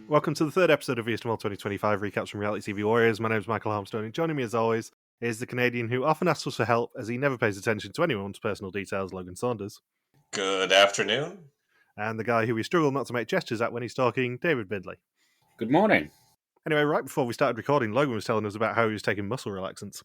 Welcome to the third episode of VSML 2025 Recaps from Reality TV Warriors. My name is Michael Harmstone, and joining me as always is the Canadian who often asks us for help as he never pays attention to anyone's personal details, Logan Saunders. Good afternoon. And the guy who we struggle not to make gestures at when he's talking, David Bindley. Good morning. Anyway, right before we started recording, Logan was telling us about how he was taking muscle relaxants.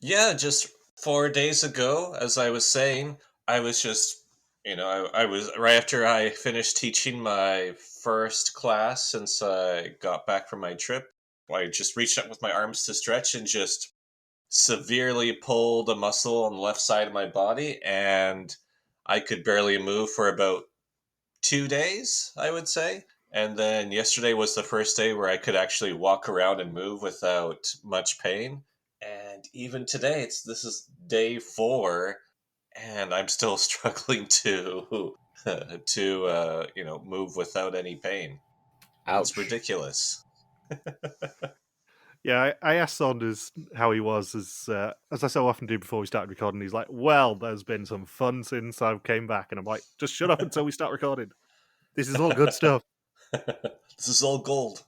Yeah, just 4 days ago, as I was saying, I was just, I was right after I finished teaching my first class since I got back from my trip. I just reached up with my arms to stretch and just severely pulled a muscle on the left side of my body, and I could barely move for about 2 days, I would say. And then yesterday was the first day where I could actually walk around and move without much pain. And even today, this is day 4, and I'm still struggling to move without any pain. Ouch. It's ridiculous. Yeah, I asked Saunders how he was, as I so often do before we started recording. He's like, well, there's been some fun since I came back. And I'm like, just shut up until we start recording. This is all good stuff. This is all gold.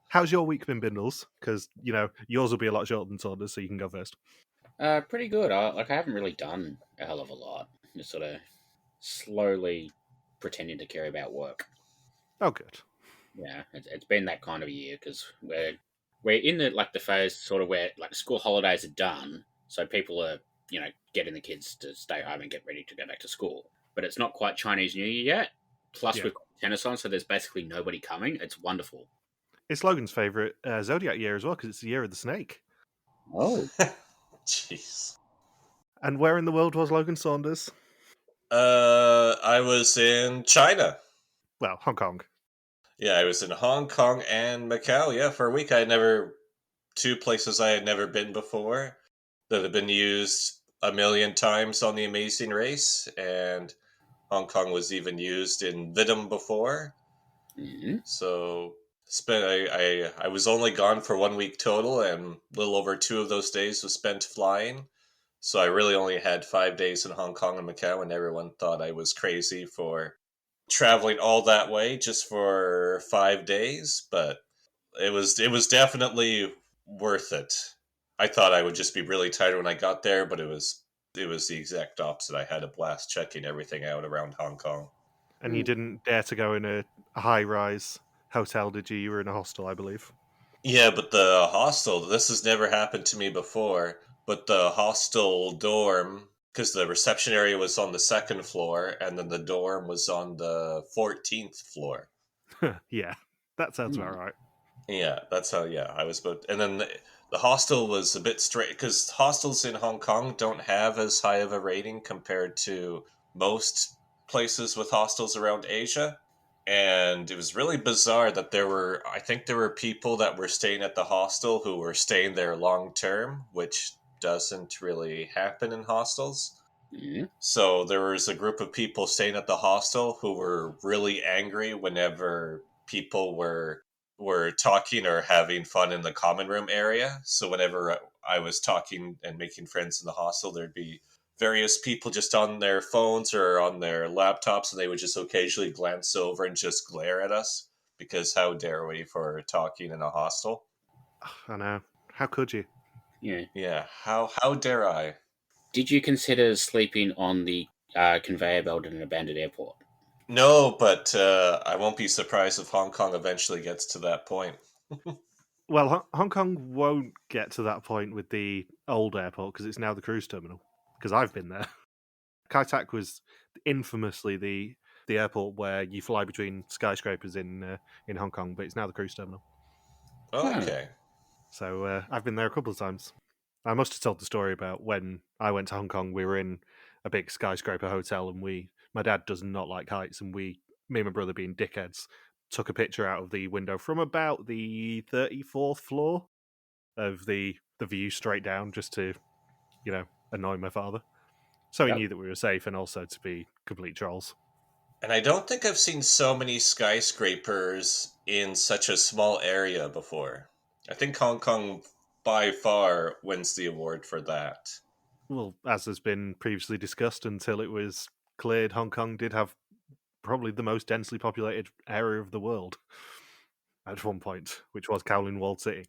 How's your week been, Bindles? Because, yours will be a lot shorter than Saunders, so you can go first. Pretty good. I haven't really done a hell of a lot. Just sort of slowly pretending to care about work. Oh, good. Yeah, it's been that kind of a year because we're in the phase sort of where school holidays are done, so people are getting the kids to stay home and get ready to go back to school. But it's not quite Chinese New Year yet. Plus, We've got tennis on, so there's basically nobody coming. It's wonderful. It's Logan's favourite Zodiac year as well, because it's the year of the snake. Oh. Jeez. And where in the world was Logan Saunders? I was in China. Well, Hong Kong. Yeah, I was in Hong Kong and Macau. Yeah, for a week. Two places I had never been before that have been used a million times on The Amazing Race, and Hong Kong was even used in Vidum before. Mm-hmm. So I was only gone for 1 week total, and a little over 2 of those days was spent flying. So I really only had 5 days in Hong Kong and Macau, and everyone thought I was crazy for traveling all that way just for 5 days. But it was definitely worth it. I thought I would just be really tired when I got there, but it was the exact opposite. I had a blast checking everything out around Hong Kong. And you didn't dare to go in a high-rise hotel, did you? You were in a hostel, I believe. Yeah, but the hostel, this has never happened to me before, but the hostel dorm, because the reception area was on the 2nd floor, and then the dorm was on the 14th floor. Yeah, that sounds about right. Yeah, that's how, I was about, and then the hostel was a bit straight, because hostels in Hong Kong don't have as high of a rating compared to most places with hostels around Asia. And it was really bizarre that I think there were people that were staying at the hostel who were staying there long term, which doesn't really happen in hostels. Mm-hmm. So there was a group of people staying at the hostel who were really angry whenever people were talking or having fun in the common room area. So whenever I was talking and making friends in the hostel, there'd be various people just on their phones or on their laptops, and they would just occasionally glance over and just glare at us, because how dare we for talking in a hostel? I know. How could you? Yeah, how dare I? Did you consider sleeping on the conveyor belt at an abandoned airport? No, but I won't be surprised if Hong Kong eventually gets to that point. Well, Hong Kong won't get to that point with the old airport because it's now the cruise terminal. Because I've been there. Kai Tak was infamously the airport where you fly between skyscrapers in Hong Kong, but it's now the cruise terminal. Oh, okay. So I've been there a couple of times. I must have told the story about when I went to Hong Kong. We were in a big skyscraper hotel, and my dad does not like heights, and me and my brother, being dickheads, took a picture out of the window from about the 34th floor of the view straight down, just to, annoy my father. So he knew that we were safe, and also to be complete trolls. And I don't think I've seen so many skyscrapers in such a small area before. I think Hong Kong by far wins the award for that. Well, as has been previously discussed, until it was cleared, Hong Kong did have probably the most densely populated area of the world at one point, which was Kowloon Walled City.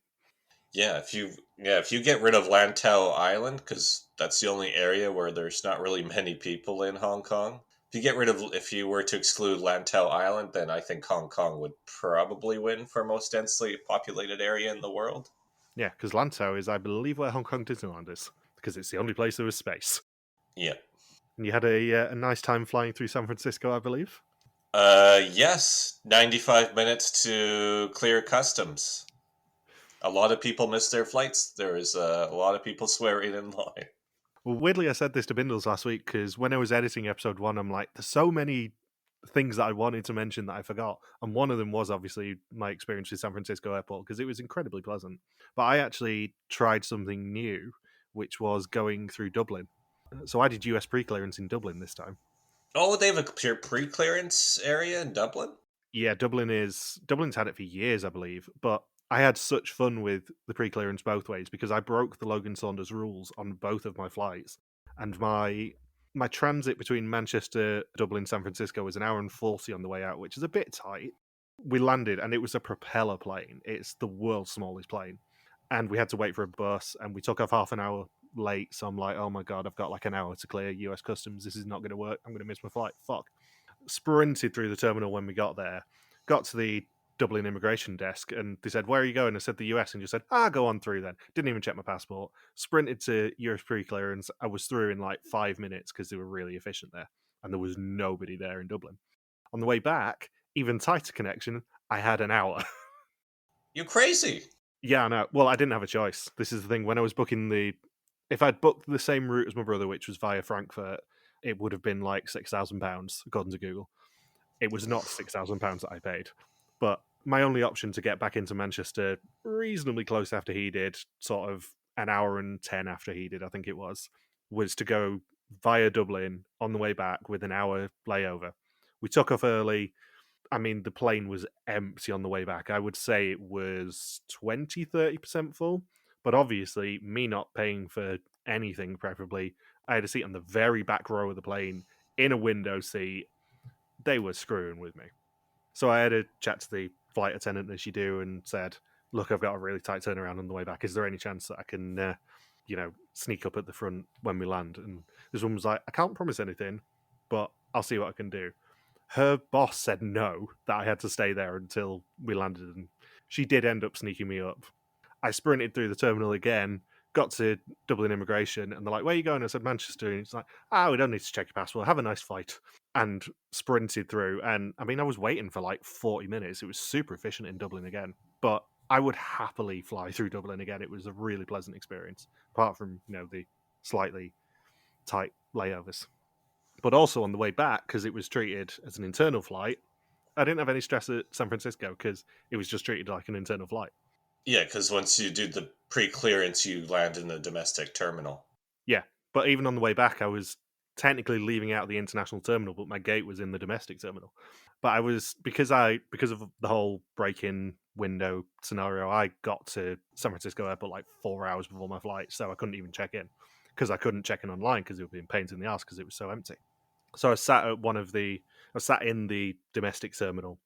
Yeah, if you get rid of Lantau Island, because that's the only area where there's not really many people in Hong Kong. If you were to exclude Lantau Island, then I think Hong Kong would probably win for most densely populated area in the world. Yeah, because Lantau is, I believe, where Hong Kong Disneyland is, because it's the only place there was space. Yeah. And you had a nice time flying through San Francisco, I believe. Yes, 95 minutes to clear customs. A lot of people miss their flights. There is a lot of people swearing in line. Well, weirdly, I said this to Bindles last week because when I was editing episode 1, I'm like, there's so many things that I wanted to mention that I forgot. And one of them was obviously my experience with San Francisco Airport because it was incredibly pleasant. But I actually tried something new, which was going through Dublin. So I did US pre-clearance in Dublin this time. Oh, they have a pure pre-clearance area in Dublin? Yeah, Dublin's had it for years, I believe. But I had such fun with the pre-clearance both ways because I broke the Logan Saunders rules on both of my flights. And my transit between Manchester, Dublin, San Francisco was an hour and 40 on the way out, which is a bit tight. We landed and it was a propeller plane. It's the world's smallest plane. And we had to wait for a bus and we took off half an hour late. So I'm like, oh my God, I've got like an hour to clear US customs. This is not going to work. I'm going to miss my flight. Fuck. Sprinted through the terminal when we got there, got to the Dublin immigration desk, and they said, "Where are you going?" I said, "The US," and just said, "Go on through then." Didn't even check my passport. Sprinted to US pre-clearance. I was through in like 5 minutes because they were really efficient there, and there was nobody there in Dublin. On the way back, even tighter connection, I had an hour. You crazy? Yeah, no. Well, I didn't have a choice. This is the thing. When I was booking if I'd booked the same route as my brother, which was via Frankfurt, it would have been like £6,000 according to Google. It was not £6,000 that I paid. But my only option to get back into Manchester reasonably close after he did, sort of an hour and 10 after he did, I think it was to go via Dublin on the way back with an hour layover. We took off early. I mean, the plane was empty on the way back. I would say it was 20-30% full. But obviously, me not paying for anything, preferably, I had a seat on the very back row of the plane in a window seat. They were screwing with me. So I had a chat to the flight attendant as you do and said, look, I've got a really tight turnaround on the way back. Is there any chance that I can, sneak up at the front when we land? And this woman was like, I can't promise anything, but I'll see what I can do. Her boss said no, that I had to stay there until we landed. And she did end up sneaking me up. I sprinted through the terminal again, got to Dublin immigration, and they're like, where are you going? I said, Manchester. And it's like, we don't need to check your passport. Have a nice flight. And sprinted through. And I mean, I was waiting for like 40 minutes. It was super efficient in Dublin again. But I would happily fly through Dublin again. It was a really pleasant experience, apart from, the slightly tight layovers. But also on the way back, because it was treated as an internal flight, I didn't have any stress at San Francisco because it was just treated like an internal flight. Yeah, because once you do the pre-clearance, you land in the domestic terminal. Yeah, but even on the way back, I was technically leaving out the international terminal, but my gate was in the domestic terminal. But I was because of the whole break-in window scenario, I got to San Francisco Airport like 4 hours before my flight, so I couldn't even check in because I couldn't check in online because it would be a pain in the ass because it was so empty. So I sat in the domestic terminal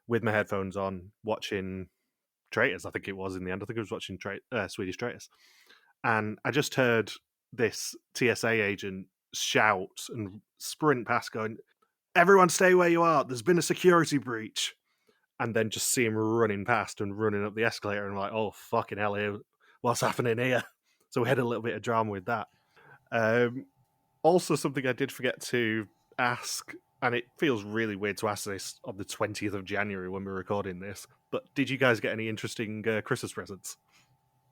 with my headphones on, watching Traitors. I think it was in the end. I think I was watching Swedish Traitors, and I just heard this TSA agent shout and sprint past, going, "Everyone, stay where you are. There's been a security breach." And then just see him running past and running up the escalator, and I'm like, "Oh fucking hell! Here, what's happening here?" So we had a little bit of drama with that. Also, something I did forget to ask, and it feels really weird to ask this on the 20th of January when we're recording this, but did you guys get any interesting Christmas presents?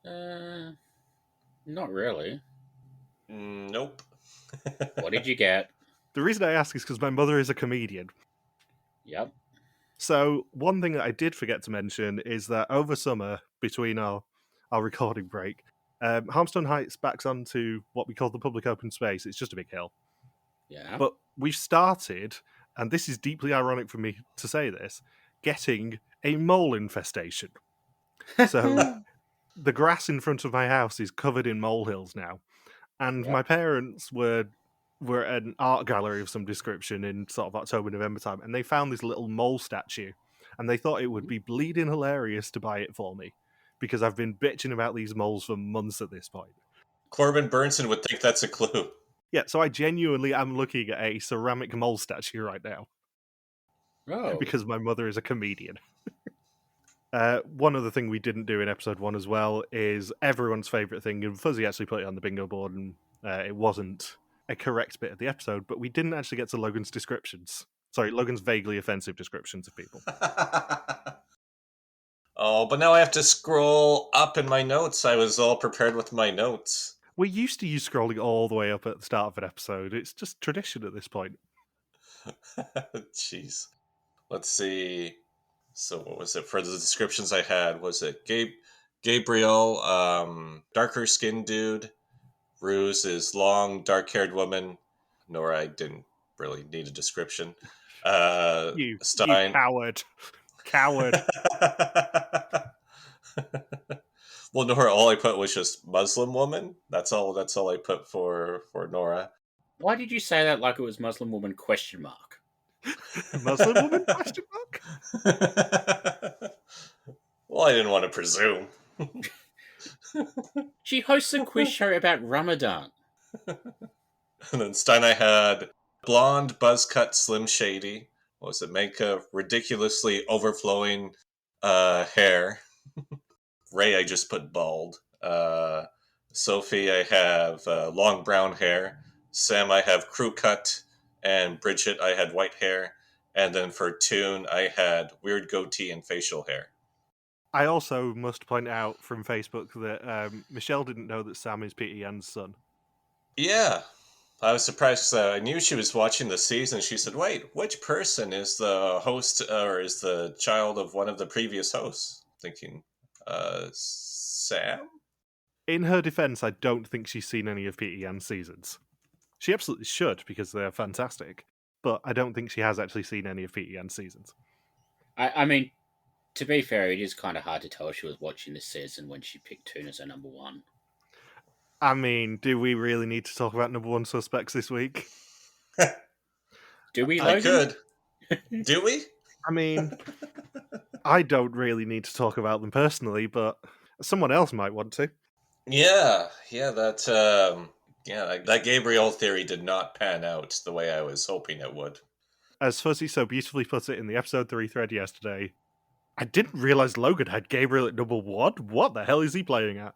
Not really. Nope. What did you get? The reason I ask is because my mother is a comedian. Yep. So one thing that I did forget to mention is that over summer, between our recording break, Harmstone Heights backs onto what we call the public open space. It's just a big hill. Yeah. But we've started, and this is deeply ironic for me to say this, getting a mole infestation. So the grass in front of my house is covered in molehills now. And Yep. my parents were were at an art gallery of some description in sort of October, November time, and they found this little mole statue, and they thought it would be bleeding hilarious to buy it for me, because I've been bitching about these moles for months at this point. Corbin Burnson would think that's a clue. Yeah, so I genuinely am looking at a ceramic mole statue right now. Oh. Because my mother is a comedian. One other thing we didn't do in episode 1 as well is everyone's favourite thing, and Fuzzy actually put it on the bingo board, and it wasn't a correct bit of the episode, but we didn't actually get to Logan's descriptions. Sorry, Logan's vaguely offensive descriptions of people. Oh, but now I have to scroll up in my notes. I was all prepared with my notes. We're used to you scrolling all the way up at the start of an episode. It's just tradition at this point. Jeez. Let's see. So what was it for the descriptions I had? Was it Gabriel, darker skinned dude. Ruse is long, dark-haired woman. Nora, I didn't really need a description. You Stein. coward. Coward. Well, Nora, all I put was just Muslim woman. That's all I put for Nora. Why did you say that like it was Muslim woman ? Muslim woman ? Well, I didn't want to presume. She hosts a quiz show about Ramadan. And then Stein, I had blonde, buzz cut, slim shady. What was it? Maaike, ridiculously overflowing hair. Ray, I just put bald. Sophie, I have long brown hair. Sam, I have crew cut. And Bridget, I had white hair. And then for Toon, I had weird goatee and facial hair. I also must point out from Facebook that Michelle didn't know that Sam is Pieter Jan's son. Yeah. I was surprised because I knew she was watching the season. She said, wait, which person is the host or is the child of one of the previous hosts? Thinking, Sam? In her defense, I don't think she's seen any of Pieter Jan's seasons. She absolutely should, because they're fantastic. But I don't think she has actually seen any of Pieter Jan's seasons. I mean, to be fair, it is kind of hard to tell if she was watching this season when she picked Toon as her number one. I mean, do we really need to talk about number one suspects this week? Do we, I Logan? could. Do we? I mean, I don't really need to talk about them personally, but someone else might want to. Yeah, that Gabriel theory did not pan out the way I was hoping it would. As Fuzzy so beautifully put it in the episode 3 thread yesterday, I didn't realize Logan had Gabriel at number 1. What the hell is he playing at?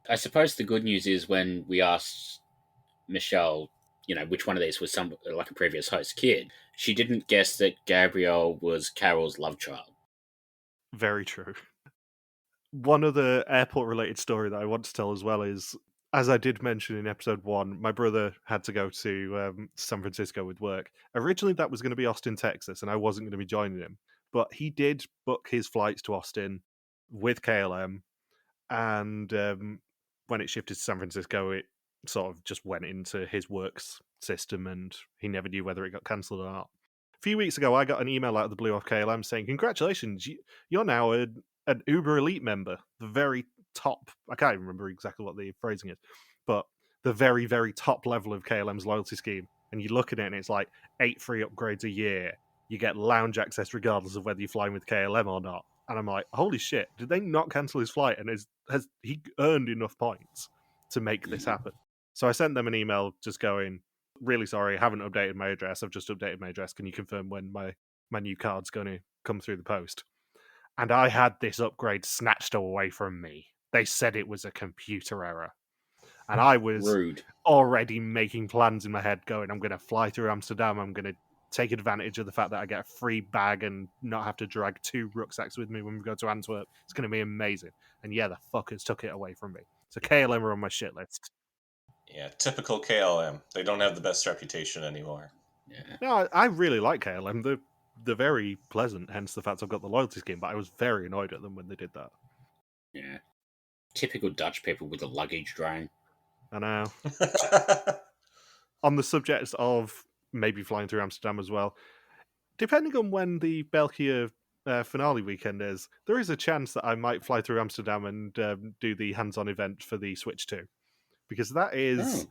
I suppose the good news is when we asked Michelle, which one of these was like a previous host kid, she didn't guess that Gabriel was Carol's love child. Very true. One other airport-related story that I want to tell as well is, as I did mention in episode 1, my brother had to go to San Francisco with work. Originally, that was going to be Austin, Texas, and I wasn't going to be joining him. But he did book his flights to Austin with KLM, and when it shifted to San Francisco, it sort of just went into his works system, and he never knew whether it got cancelled or not. A few weeks ago, I got an email out of the blue off KLM saying, congratulations, you're now an Uber Elite member, the very top, I can't even remember exactly what the phrasing is, but the very, very top level of KLM's loyalty scheme. And you look at it and it's like 8 free upgrades a year. You get lounge access regardless of whether you're flying with KLM or not. And I'm like, holy shit, did they not cancel his flight? And has he earned enough points to make this happen? So I sent them an email just going, really sorry, I haven't updated my address. I've just updated my address. Can you confirm when my new card's going to come through the post? And I had this upgrade snatched away from me. They said it was a computer error. And I was already making plans in my head going, I'm going to fly through Amsterdam. I'm going to take advantage of the fact that I get a free bag and not have to drag 2 rucksacks with me when we go to Antwerp. It's going to be amazing. And yeah, the fuckers took it away from me. So KLM are on my shit list. Yeah, typical KLM. They don't have the best reputation anymore. Yeah. No, I really like KLM. They're very pleasant, hence the fact I've got the loyalty scheme, but I was very annoyed at them when they did that. Yeah. Typical Dutch people with a luggage drone. I know. On the subject of maybe flying through Amsterdam as well, depending on when the België finale weekend is, there is a chance that I might fly through Amsterdam and do the hands-on event for the Switch 2. Because that is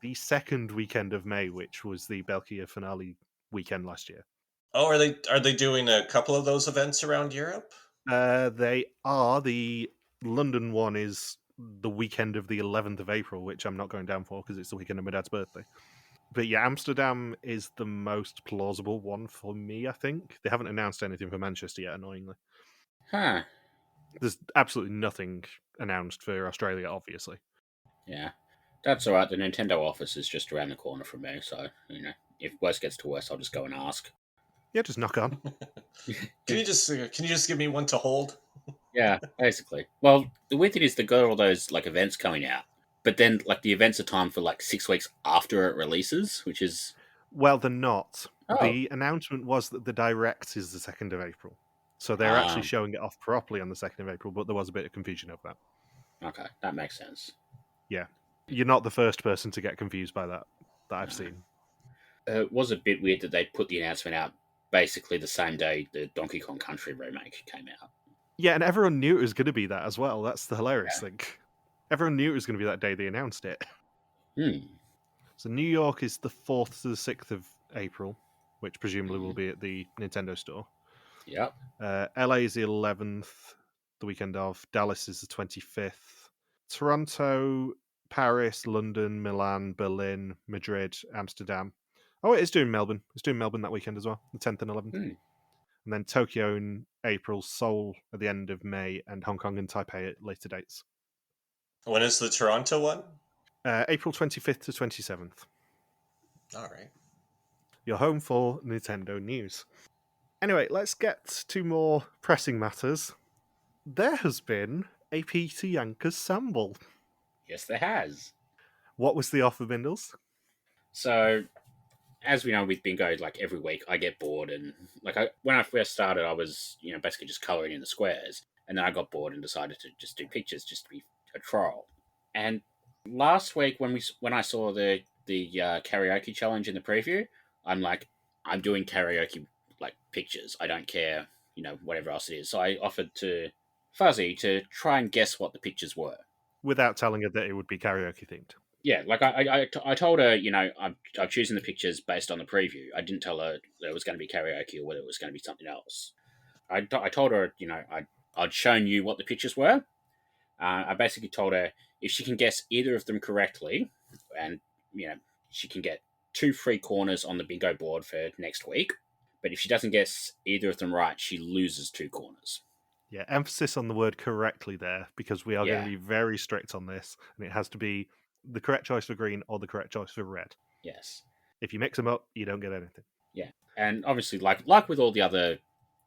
the second weekend of May, which was the Belkia finale weekend last year. Oh, are they doing a couple of those events around Europe? They are. The London one is the weekend of the 11th of April, which I'm not going down for because it's the weekend of my dad's birthday. But yeah, Amsterdam is the most plausible one for me, I think. They haven't announced anything for Manchester yet, annoyingly. Huh. There's absolutely nothing announced for Australia, obviously. Yeah. That's alright. The Nintendo office is just around the corner from me, so, if worst gets to worst, I'll just go and ask. Yeah, just knock on. Can you just give me one to hold? Yeah, basically. Well, the weird thing is they've got all those events coming out, but then the events are timed for 6 weeks after it releases, which is Well, they're not. Oh. The announcement was that the Direct is the 2nd of April. So they're actually showing it off properly on the 2nd of April, but there was a bit of confusion over that. Okay, that makes sense. Yeah. You're not the first person to get confused by that I've seen. It was a bit weird that they put the announcement out basically the same day the Donkey Kong Country remake came out. Yeah, and everyone knew it was going to be that as well. That's the hilarious thing. Everyone knew it was going to be that day they announced it. So New York is the 4th to the 6th of April, which presumably will be at the Nintendo store. Yep. LA is the 11th, the weekend of. Dallas is the 25th. Toronto, Paris, London, Milan, Berlin, Madrid, Amsterdam. Oh, it is doing Melbourne. It's doing Melbourne that weekend as well, the 10th and 11th. And then Tokyo in April, Seoul at the end of May, and Hong Kong and Taipei at later dates. When is the Toronto one? April 25th to 27th. All right. You're home for Nintendo news. Anyway, let's get to more pressing matters. There has been a Pieter Jan-ker Samble. Yes, there has. What was the offer, Bindles? So, as we know with bingo, every week I get bored, and when I first started, I was basically just colouring in the squares, and then I got bored and decided to just do pictures, just to be a troll. And last week when I saw the karaoke challenge in the preview, I'm like, I'm doing karaoke pictures. I don't care, whatever else it is. So I offered to Fuzzy to try and guess what the pictures were. Without telling her that it would be karaoke themed. Yeah, I told her, I'm choosing the pictures based on the preview. I didn't tell her that it was going to be karaoke or whether it was going to be something else. I told her, I'd shown you what the pictures were. I basically told her if she can guess either of them correctly, and she can get 2 free corners on the bingo board for next week. But if she doesn't guess either of them right, she loses 2 corners. Yeah, emphasis on the word correctly there, because we are going to be very strict on this, and it has to be the correct choice for green or the correct choice for red. Yes. If you mix them up, you don't get anything. Yeah, and obviously, like with all the other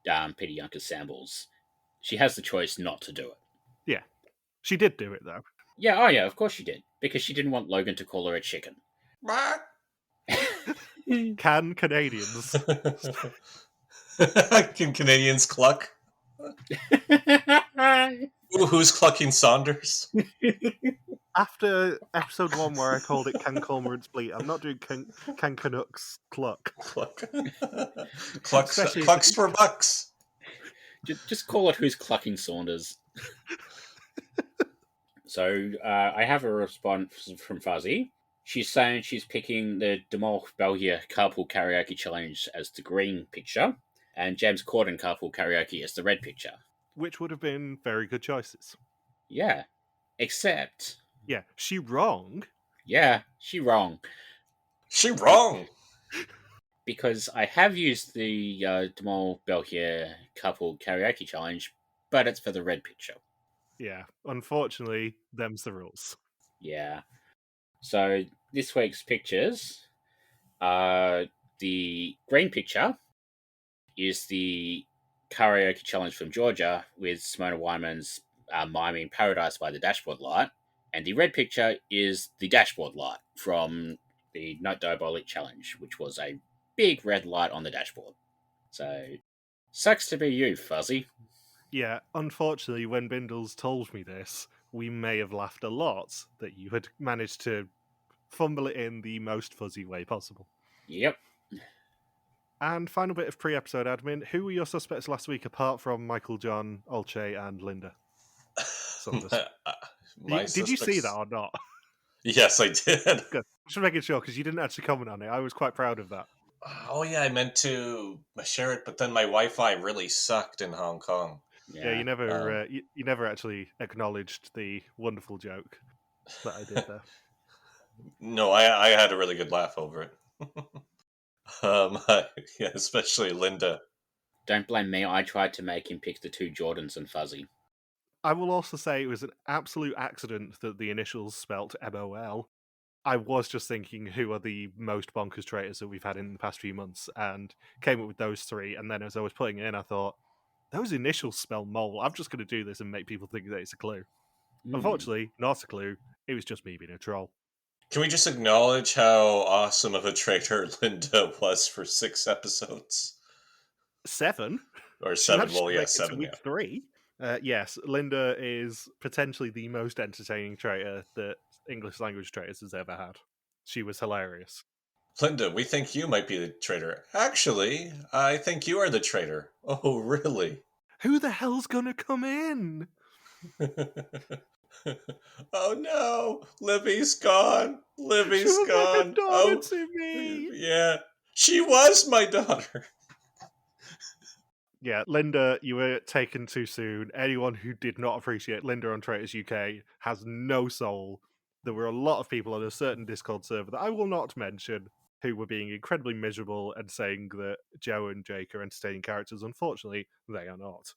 Pieter Jan-ker Sambles, she has the choice not to do it. Yeah. She did do it, though. Yeah, oh yeah, of course she did. Because she didn't want Logan to call her a chicken. Can Canadians? Can Canadians cluck? Ooh, who's clucking Saunders? After episode 1 where I called it Can Cormorants Bleat, I'm not doing Can Canucks Cluck. Clucks for bucks. Just call it Who's Clucking Saunders. So I have a response from Fuzzy. She's saying she's picking the Demol Belgia Carpool Karaoke Challenge as the green picture, and James Corden Carpool Karaoke as the red picture. Which would have been very good choices. Yeah. Except... Yeah, she wrong. Yeah, she wrong. She wrong! Because I have used the Demol Belgia Carpool Karaoke Challenge, but it's for the red picture. Yeah, unfortunately, them's the rules. Yeah. So this week's pictures, the green picture is the karaoke challenge from Georgia with Simona Wyman's miming Paradise by the Dashboard Light, and the red picture is the Dashboard Light from the Note Diabolique challenge, which was a big red light on the dashboard. So, sucks to be you, Fuzzy. Yeah, unfortunately, when Bindles told me this, we may have laughed a lot that you had managed to fumble it in the most fuzzy way possible. Yep. And final bit of pre-episode admin, who were your suspects last week apart from Michael, John, Olche, and Linda? Did you see that or not? Yes, I did. Good. Just making sure, because you didn't actually comment on it. I was quite proud of that. Oh yeah, I meant to share it, but then my Wi-Fi really sucked in Hong Kong. Yeah, you Yeah. never you never actually acknowledged the wonderful joke that I did there. No, I had a really good laugh over it. Yeah, especially Linda. Don't blame me. I tried to make him pick the two Jordans and Fuzzy. I will also say it was an absolute accident that the initials spelt MOL. I was just thinking who are the most bonkers traitors that we've had in the past few months, and came up with those three. And then as I was putting it in, I thought, those initials spell mole. I'm just going to do this and make people think that it's a clue. Unfortunately, not a clue. It was just me being a troll. Can we just acknowledge how awesome of a traitor Linda was for 6 episodes? 7? Or She 7, managed well, to yeah, make it to 7, week yeah. 3. Yes, Linda is potentially the most entertaining traitor that English language traitors has ever had. She was hilarious. Linda, we think you might be the traitor. Actually, I think you are the traitor. Oh, really? Who the hell's gonna come in? Oh no, Libby's gone. She Libby's was like a gone. daughter Oh, to me. yeah. She was my daughter. Yeah, Linda, you were taken too soon. Anyone who did not appreciate Linda on Traitors UK has no soul. There were a lot of people on a certain Discord server that I will not mention who were being incredibly miserable and saying that Joe and Jake are entertaining characters. Unfortunately, they are not.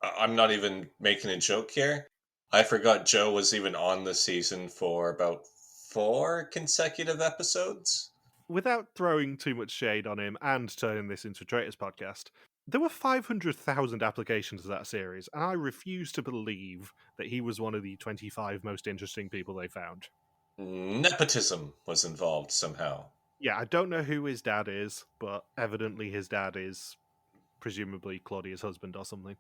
I'm not even making a joke here. I forgot Joe was even on the season for about 4 consecutive episodes. Without throwing too much shade on him and turning this into a Traitors podcast, there were 500,000 applications to that series, and I refuse to believe that he was one of the 25 most interesting people they found. Nepotism was involved somehow. Yeah, I don't know who his dad is, but evidently his dad is presumably Claudia's husband or something.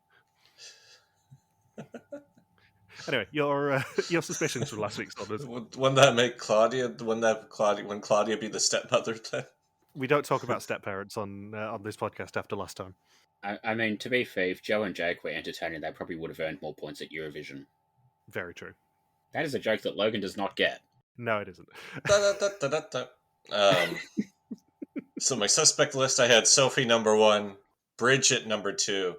Anyway, your suspicions from last week's Honors. Wouldn't that make Claudia? When Claudia be the stepmother then? We don't talk about step parents on this podcast after last time. I mean, to be fair, if Joe and Jake were entertaining, they probably would have earned more points at Eurovision. Very true. That is a joke that Logan does not get. No, it isn't. So my suspect list, I had Sophie number 1, Bridget number 2,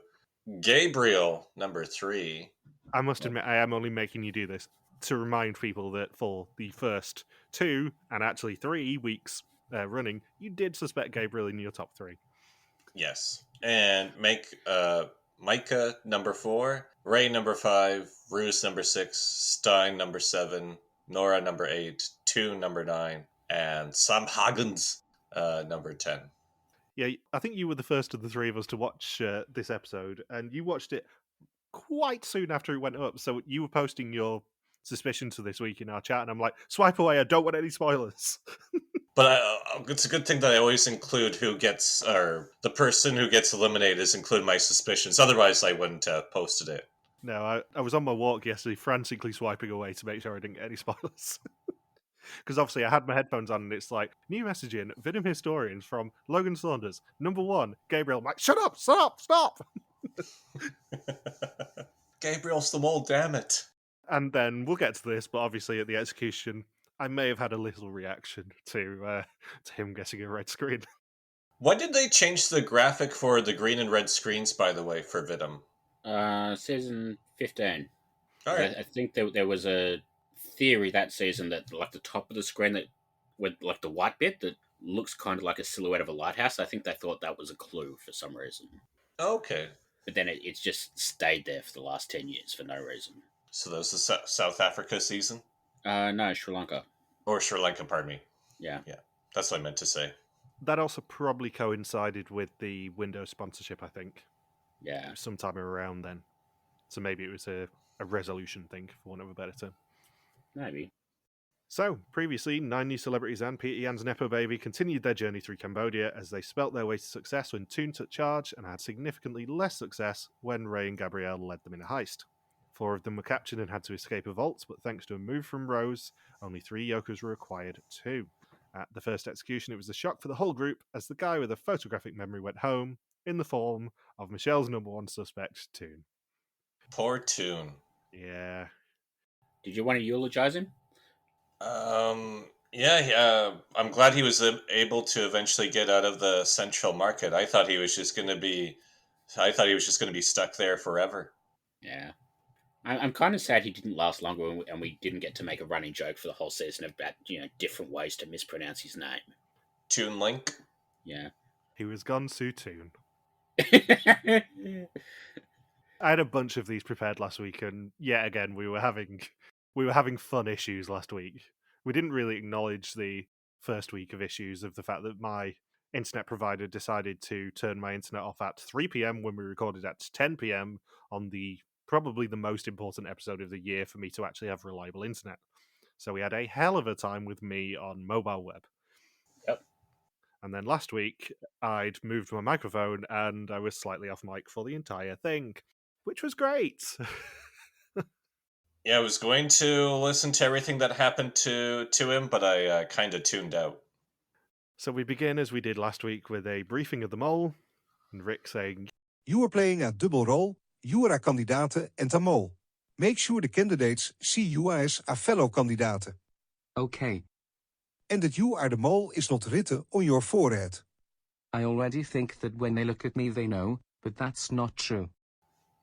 Gabriel number 3. I must admit, I am only making you do this to remind people that for the first 2 and actually 3 weeks running, you did suspect Gabriel in your top 3. Yes, and make Maaike number 4, Ray number 5, Ruse number 6, Stein number 7, Nora number 8, Toon number 9, and Sam Hagens number 10. Yeah, I think you were the first of the 3 of us to watch this episode, and you watched it quite soon after it went up. So you were posting your suspicions for this week in our chat, and I'm like, swipe away, I don't want any spoilers. But it's a good thing that I always include who gets, or the person who gets eliminated is include my suspicions. Otherwise, I wouldn't have posted it. No, I was on my walk yesterday, frantically swiping away to make sure I didn't get any spoilers. Because obviously I had my headphones on, and it's like, new message in, Venom Historians from Logan Saunders. Number 1, Gabriel. I'm like, shut up, stop! Gabriel's the mole, damn it. And then we'll get to this, but obviously at the execution, I may have had a little reaction to him getting a red screen. When did they change the graphic for the green and red screens, by the way, for Vidum? Season 15. All right. I think there was a theory that season that like the top of the screen that with like the white bit that looks kind of like a silhouette of a lighthouse. I think they thought that was a clue for some reason. Okay. But then it's just stayed there for the last 10 years for no reason. So that was the South Africa season? No, Sri Lanka. Or Sri Lanka, pardon me. Yeah. Yeah, that's what I meant to say. That also probably coincided with the Windows sponsorship, I think. Yeah. Sometime around then. So maybe it was a resolution thing, for want of a better term. Maybe. So, previously, 9 new celebrities and Peter Jan's Nepo baby continued their journey through Cambodia as they spelt their way to success when Toon took charge and had significantly less success when Ray and Gabrielle led them in a heist. 4 of them were captured and had to escape a vault, but thanks to a move from Rose, only 3 yokers were required too. At the first execution, it was a shock for the whole group as the guy with a photographic memory went home in the form of Michelle's number 1 suspect, Toon. Poor Toon. Yeah. Did you want to eulogize him? Yeah, I'm glad he was able to eventually get out of the central market. I thought he was just going to be stuck there forever. Yeah. I'm kind of sad he didn't last longer, and we didn't get to make a running joke for the whole season about different ways to mispronounce his name. Toon Link. Yeah. He was gone soon. I had a bunch of these prepared last week, and yet again we were having fun issues last week. We didn't really acknowledge the first week of issues of the fact that my internet provider decided to turn my internet off at 3 p.m. when we recorded at 10 p.m. on probably the most important episode of the year for me to actually have reliable internet. So we had a hell of a time with me on mobile web. Yep. And then last week, I'd moved my microphone and I was slightly off mic for the entire thing, which was great. Yeah, I was going to listen to everything that happened to him, but I kind of tuned out. So we begin as we did last week with a briefing of the mole, and Rick saying, You are playing a double role. You are a kandidaten and a mole. Make sure the candidates see you as a fellow kandidaten. Okay. And that you are the mole is not written on your forehead. I already think that when they look at me they know, but that's not true.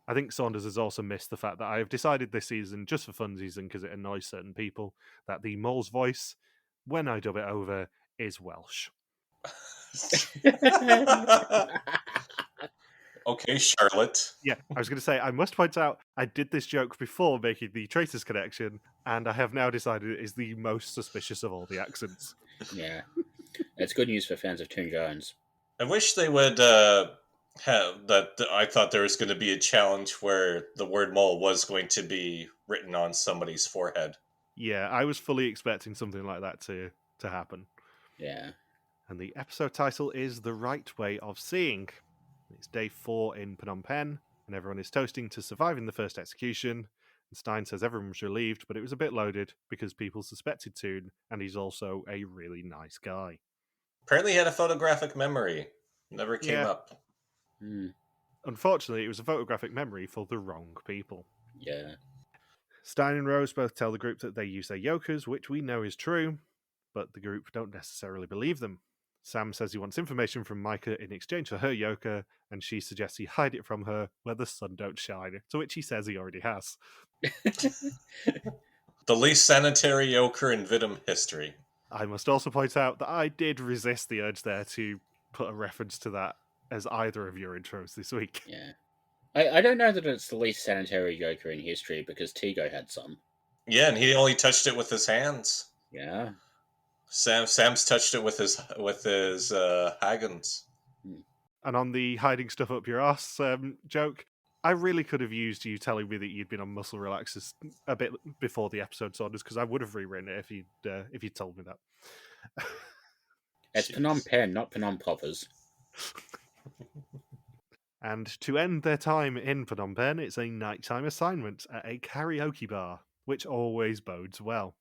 I think Saunders has also missed the fact that I have decided this season, just for fun season, because it annoys certain people, that the mole's voice, when I dub it over, is Welsh. Okay, Charlotte. Yeah, I was going to say, I must point out, I did this joke before making the Traitors connection, and I have now decided it is the most suspicious of all the accents. Yeah. It's good news for fans of Toon Jones. I wish they would have that. I thought there was going to be a challenge where the word mole was going to be written on somebody's forehead. Yeah, I was fully expecting something like that to happen. Yeah. And the episode title is The Right Way of Seeing. It's day 4 in Phnom Penh, and everyone is toasting to surviving the first execution. And Stein says everyone was relieved, but it was a bit loaded because people suspected Toon, and he's also a really nice guy. Apparently, he had a photographic memory. Never came up. Unfortunately, it was a photographic memory for the wrong people. Yeah. Stein and Rose both tell the group that they use their yokers, which we know is true, but the group don't necessarily believe them. Sam says he wants information from Maaike in exchange for her yoker, and she suggests he hide it from her where the sun don't shine, to which he says he already has. The least sanitary yoker in Vidum history. I must also point out that I did resist the urge there to put a reference to that as either of your intros this week. Yeah. I don't know that it's the least sanitary yoker in history because Tigo had some. Yeah, and he only touched it with his hands. Yeah. Sam's touched it with his Haggans. And on the hiding stuff up your ass joke, I really could have used you telling me that you'd been on muscle relaxers a bit before the episode started, because I would have rewritten it if you'd told me that. It's Phnom Penh, not Phnom Poppers. And to end their time in Phnom Penh, it's a nighttime assignment at a karaoke bar, which always bodes well.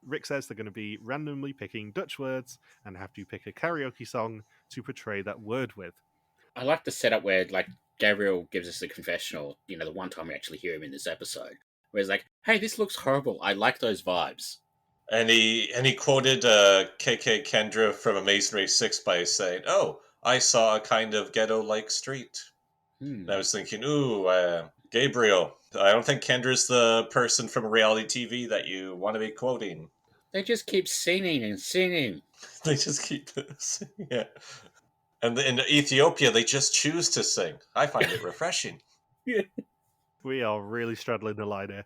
Rick says they're going to be randomly picking Dutch words and have to pick a karaoke song to portray that word with. I like the setup where, like, Gabriel gives us the confessional, the one time we actually hear him in this episode, where he's like, hey, this looks horrible. I like those vibes. And he quoted KK Kendra from Amazing Race 6 by saying, oh, I saw a kind of ghetto-like street. And I was thinking, Gabriel, I don't think Kendra's the person from reality TV that you want to be quoting. They just keep singing and singing. They just keep singing, yeah. And in Ethiopia, they just choose to sing. I find it refreshing. We are really straddling the line here.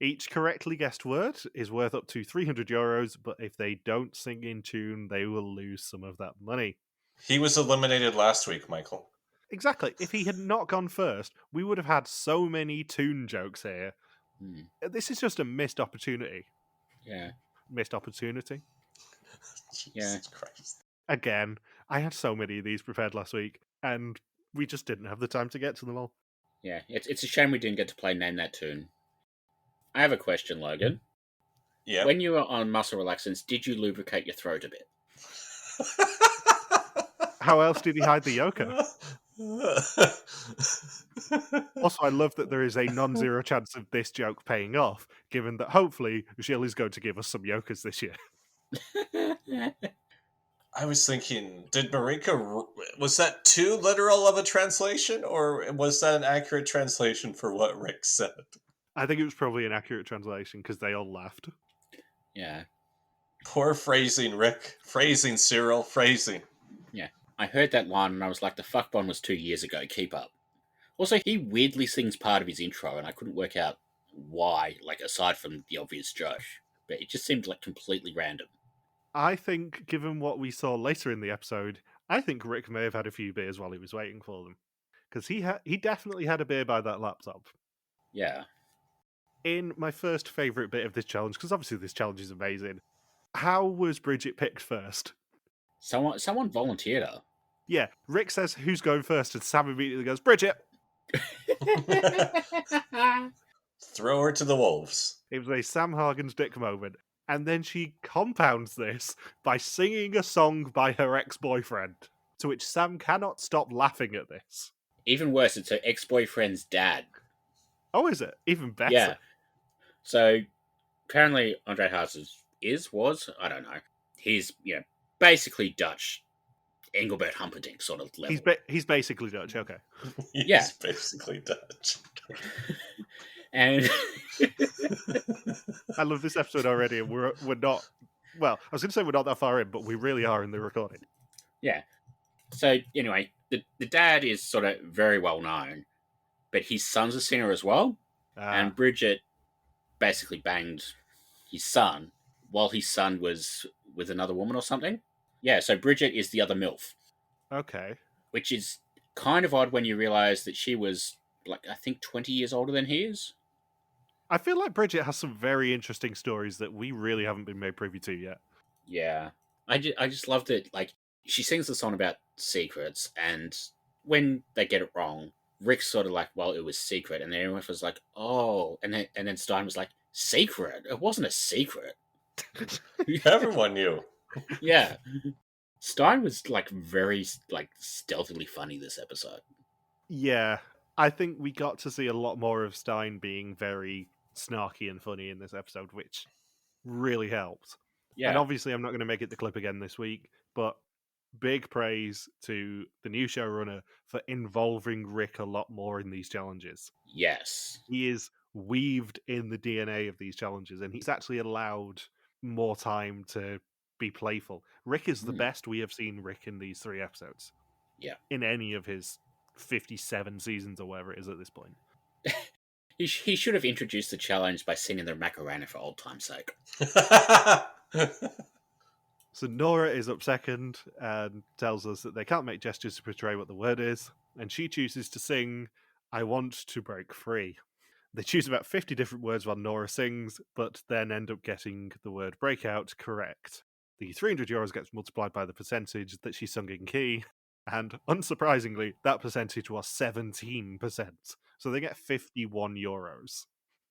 Each correctly guessed word is worth up to €300, but if they don't sing in tune, they will lose some of that money. He was eliminated last week, Michael. Exactly. If he had not gone first, we would have had so many tune jokes here. This is just a missed opportunity. Yeah. Missed opportunity. Jesus Christ. Again, I had so many of these prepared last week, and we just didn't have the time to get to them all. Yeah, it's a shame we didn't get to play Name That Tune. I have a question, Logan. Yeah. When you were on muscle relaxants, did you lubricate your throat a bit? How else did he hide the yoker? Also, I love that there is a non-zero chance of this joke paying off, given that hopefully Jill is going to give us some yokers this year. I was thinking, did Marika, was that too literal of a translation, or was that an accurate translation for what Rick said? I think it was probably an accurate translation because they all laughed. Yeah. Poor phrasing, Rick. Phrasing, Cyril. Phrasing. Yeah. I heard that line and I was like, the fuck bomb was 2 years ago. Keep up. Also, he weirdly sings part of his intro and I couldn't work out why, like, aside from the obvious Josh. But it just seemed like completely random. I think, given what we saw later in the episode, I think Rick may have had a few beers while he was waiting for them. Because he definitely had a beer by that laptop. Yeah. In my first favourite bit of this challenge, because obviously this challenge is amazing, how was Bridget picked first? Someone volunteered her. Yeah, Rick says, who's going first? And Sam immediately goes, Bridget! Throw her to the wolves. It was a Sam Hargan's dick moment. And then she compounds this by singing a song by her ex-boyfriend, to which Sam cannot stop laughing at this. Even worse, it's her ex-boyfriend's dad. Oh, is it? Even better. Yeah. So, apparently Andre Haas was, I don't know. He's, basically Dutch. Engelbert Humperdinck sort of level. He's basically Dutch, okay. He's basically Dutch. And I love this episode already, and we're not... Well, I was going to say we're not that far in, but we really are in the recording. Yeah. So, anyway, the dad is sort of very well known, but his son's a singer as well. And Bridget basically banged his son while his son was with another woman or something. Yeah, so Bridget is the other MILF. Okay. Which is kind of odd when you realise that she was, I think 20 years older than he is. I feel like Bridget has some very interesting stories that we really haven't been made privy to yet. Yeah. I just love that, she sings the song about secrets, and when they get it wrong, Rick's sort of like, well, it was secret, and then everyone was like, oh, and then Stein was like, secret? It wasn't a secret. Everyone knew. Yeah. Stein was, very, stealthily funny this episode. Yeah. I think we got to see a lot more of Stein being very snarky and funny in this episode, which really helped. Yeah. And obviously I'm not going to make it the clip again this week, but big praise to the new showrunner for involving Rick a lot more in these challenges. Yes. He is weaved in the DNA of these challenges, and he's actually allowed more time to be playful. Rick is the best we have seen Rick in these 3 episodes. Yeah. In any of his 57 seasons or whatever it is at this point. He should have introduced the challenge by singing the Macarena for old time's sake. So Nora is up second and tells us that they can't make gestures to portray what the word is, and she chooses to sing, I want to break free. They choose about 50 different words while Nora sings, but then end up getting the word breakout correct. The €300 gets multiplied by the percentage that she sung in key, and unsurprisingly, that percentage was 17%. So they get €51.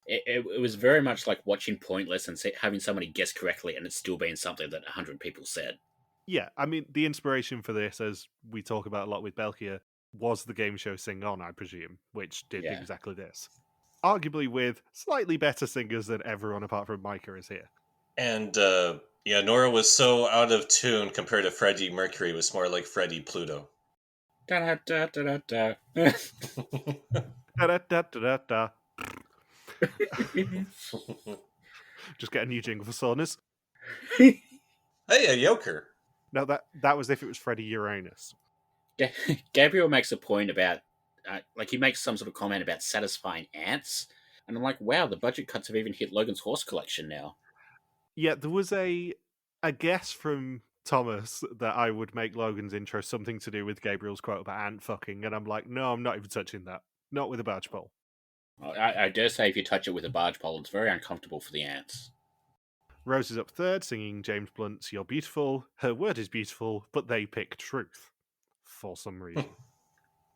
It was very much like watching Pointless and having somebody guess correctly and it still being something that 100 people said. Yeah, I mean, the inspiration for this, as we talk about a lot with Belkia, was the game show Sing On, I presume, which did exactly this. Arguably with slightly better singers than everyone apart from Maaike is here. And, Nora was so out of tune compared to Freddie Mercury. It was more like Freddie Pluto. Da-da-da-da-da-da. Da-da-da-da-da-da. Just get a new jingle for saunas. Hey, a yoker. No, that was if it was Freddie Uranus. Gabriel makes a point about, he makes some sort of comment about satisfying ants. And I'm like, wow, the budget cuts have even hit Logan's horse collection now. Yeah, there was a guess from Thomas that I would make Logan's intro something to do with Gabriel's quote about ant fucking, and I'm like, no, I'm not even touching that. Not with a barge pole. I dare say if you touch it with a barge pole, it's very uncomfortable for the ants. Rose is up third, singing James Blunt's You're Beautiful. Her word is beautiful, but they pick truth. For some reason.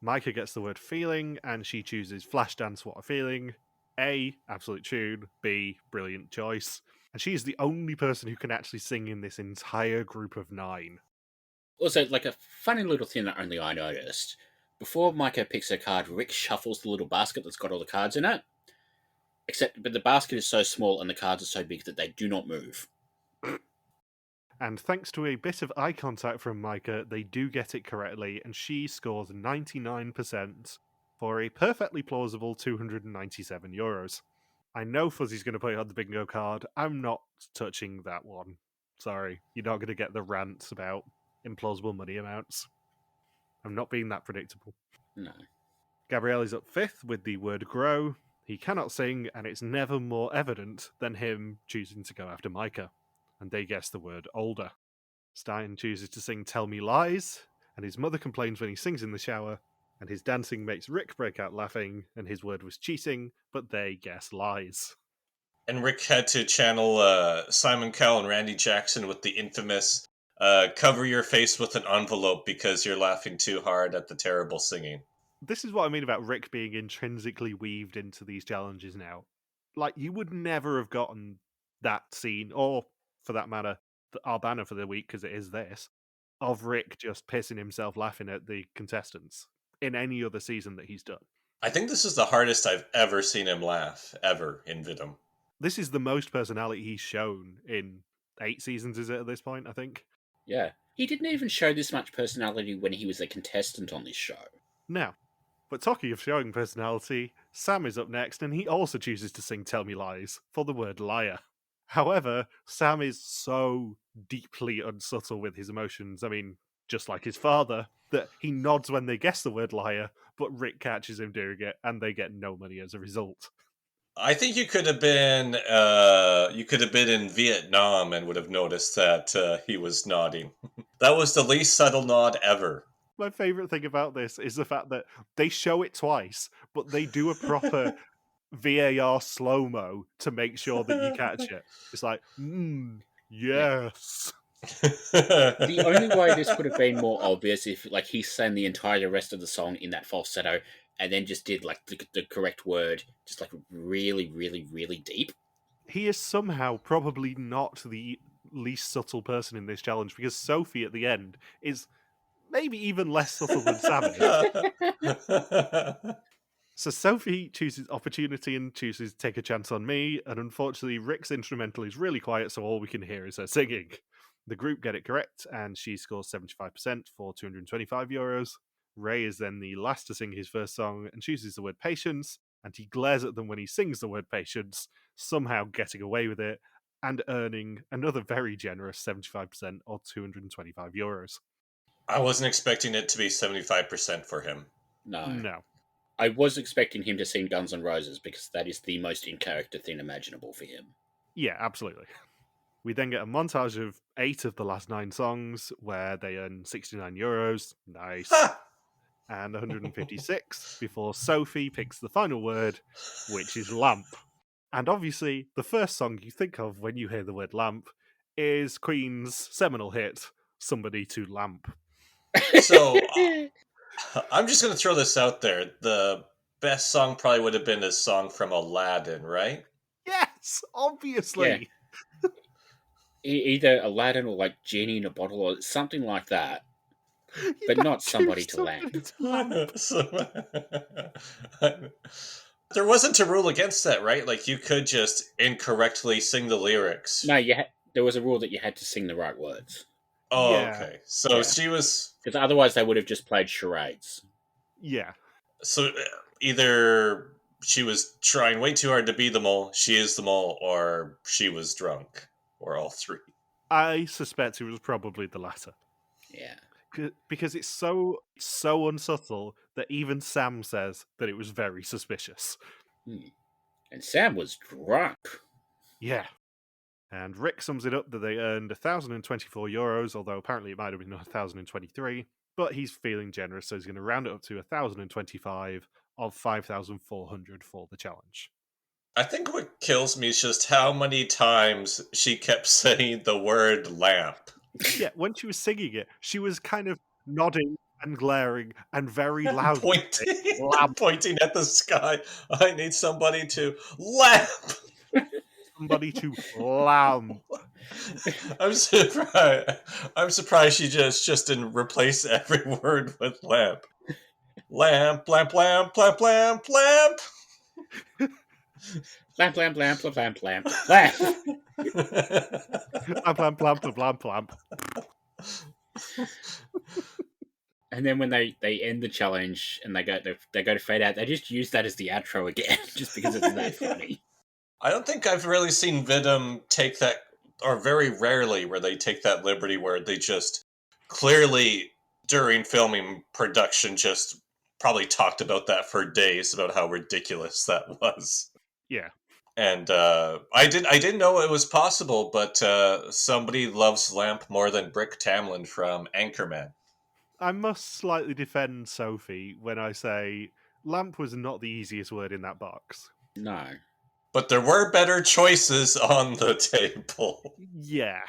Maaike gets the word feeling, and she chooses Flashdance What a Feeling. A, absolute tune. B, brilliant choice. And she is the only person who can actually sing in this entire group of 9. Also, a funny little thing that only I noticed. Before Maaike picks her card, Rick shuffles the little basket that's got all the cards in it. But the basket is so small and the cards are so big that they do not move. And thanks to a bit of eye contact from Maaike, they do get it correctly, and she scores 99% for a perfectly plausible €297. I know Fuzzy's going to put it on the bingo card. I'm not touching that one. Sorry, you're not going to get the rants about implausible money amounts. I'm not being that predictable. No. Gabriël is up fifth with the word grow. He cannot sing, and it's never more evident than him choosing to go after Maaike. And they guess the word older. Stein chooses to sing Tell Me Lies, and his mother complains when he sings in the shower, and his dancing makes Rick break out laughing, and his word was cheating, but they guess lies. And Rick had to channel Simon Cowell and Randy Jackson with the infamous cover your face with an envelope because you're laughing too hard at the terrible singing. This is what I mean about Rick being intrinsically weaved into these challenges now. Like, you would never have gotten that scene, or, for that matter, our banner for the week, because it is this, of Rick just pissing himself laughing at the contestants in any other season that he's done. I think this is the hardest I've ever seen him laugh, ever, in Vidum. This is the most personality he's shown in 8 seasons, is it, at this point, I think? Yeah. He didn't even show this much personality when he was a contestant on this show. No. But talking of showing personality, Sam is up next, and he also chooses to sing Tell Me Lies for the word liar. However, Sam is so deeply unsubtle with his emotions, I mean, just like his father, that he nods when they guess the word liar, but Rick catches him doing it, and they get no money as a result. I think you could have been in Vietnam and would have noticed that he was nodding. That was the least subtle nod ever. My favourite thing about this is the fact that they show it twice, but they do a proper VAR slow-mo to make sure that you catch it. It's like, yes. The only way this could have been more obvious if he sang the entire rest of the song in that falsetto and then just did the correct word, just really, really, really deep. He is somehow probably not the least subtle person in this challenge, because Sophie at the end is maybe even less subtle than Sam is. So Sophie chooses opportunity and chooses take a chance on me, and unfortunately Rick's instrumental is really quiet, so all we can hear is her singing. The group get it correct, and she scores 75% for €225. Ray is then the last to sing his first song and chooses the word patience, and he glares at them when he sings the word patience, somehow getting away with it, and earning another very generous 75% or €225. I wasn't expecting it to be 75% for him. No. I was expecting him to sing Guns N' Roses because that is the most in-character thing imaginable for him. Yeah, absolutely. We then get a montage of 8 of the last 9 songs where they earn €69. Nice. And 156 before Sophie picks the final word, which is lamp. And obviously, the first song you think of when you hear the word lamp is Queen's seminal hit, Somebody to Lamp. So, I'm just going to throw this out there. The best song probably would have been a song from Aladdin, right? Yes, obviously. Yeah. Either Aladdin or Genie in a Bottle or something like that. But not Somebody to Lamp. There wasn't a rule against that, right? You could just incorrectly sing the lyrics. No, there was a rule that you had to sing the right words. Oh, Yeah. okay. So she was... Because otherwise they would have just played charades. Yeah. So either she was trying way too hard to be the mole, she is the mole, or she was drunk, or all three. I suspect it was probably the latter. Yeah. Because it's so unsubtle that even Sam says that it was very suspicious. And Sam was drunk. Yeah. And Rick sums it up that they earned €1,024, although apparently it might have been 1,023. But he's feeling generous, so he's going to round it up to 1,025 of 5,400 for the challenge. I think what kills me is just how many times she kept saying the word lamp. Yeah, when she was singing it, she was kind of nodding and glaring and very loud. Pointing at the sky. I need somebody to lamp. Somebody to lamp. I'm surprised she just didn't replace every word with lamp. Lamp, lamp, lamp, lamp, lamp, lamp. Lamp, lamp, lamp, lamp, lamp, lamp, lamp. Plamp, plamp, plamp, plamp, plamp. And then when they end the challenge and they go to fade out, they just use that as the outro again, just because it's that funny. I don't think I've really seen Vidum take that, or very rarely where they take that liberty where they just clearly during filming production just probably talked about that for days about how ridiculous that was. Yeah. And I didn't know it was possible, but somebody loves Lamp more than Brick Tamlin from Anchorman. I must slightly defend Sophie when I say lamp was not the easiest word in that box. No. But there were better choices on the table. Yeah.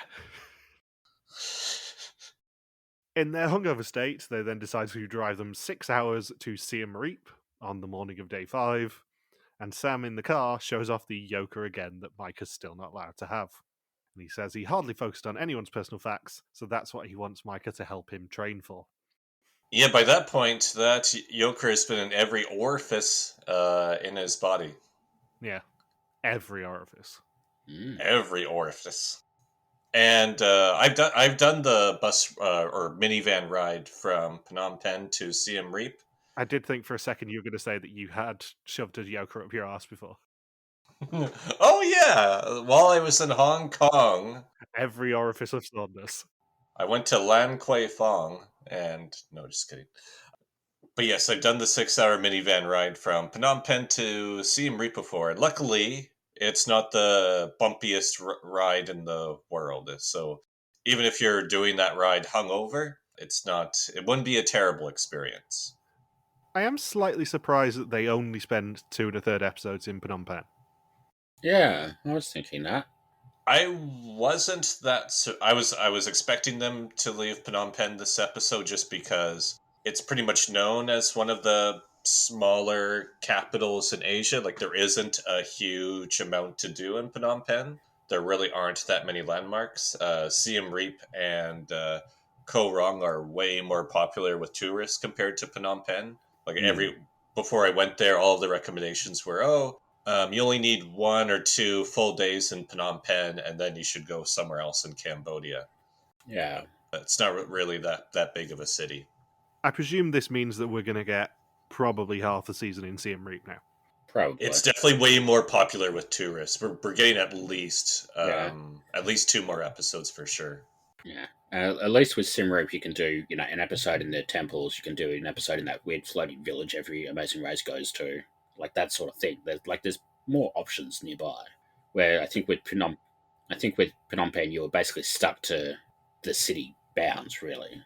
In their hungover state, they then decide to drive them 6 hours to Siem Reap on the morning of day 5, and Sam in the car shows off the Jan-ker again that Maaike is still not allowed to have. And he says he hardly focused on anyone's personal facts, so that's what he wants Maaike to help him train for. Yeah, by that point, that Jan-ker has been in every orifice in his body. Yeah. Every orifice. Every orifice. And I've done the bus or minivan ride from Phnom Penh to Siem Reap. I did think for a second you were going to say that you had shoved a Jan-ker up your ass before. Oh yeah, while I was in Hong Kong, Every orifice of Saunders. I went to Lam Kwai Fong, and no, just kidding. But yes, I've done the 6-hour minivan ride from Phnom Penh to Siem Reap before. And luckily, it's not the bumpiest ride in the world. So even if you're doing that ride hungover, it wouldn't be a terrible experience. I am slightly surprised that they only spend 2 1/3 episodes in Phnom Penh. Yeah, I was thinking that. I wasn't that. I was expecting them to leave Phnom Penh this episode just because it's pretty much known as one of the smaller capitals in Asia. Like there isn't a huge amount to do in Phnom Penh. There really aren't that many landmarks. Siem Reap and Koh Rong are way more popular with tourists compared to Phnom Penh. Like before I went there, all of the recommendations were, you only need 1 or 2 full days in Phnom Penh, and then you should go somewhere else in Cambodia. Yeah. It's not really that big of a city. I presume this means that we're going to get probably half the season in Siem Reap now. Probably. It's definitely way more popular with tourists. We're getting at least 2 more episodes for sure. Yeah. At least with Siem Reap, you can do an episode in the temples. You can do an episode in that weird floating village every Amazing Race goes to, like that sort of thing. There's more options nearby. Where I think with Phnom Penh, you were basically stuck to the city bounds, really.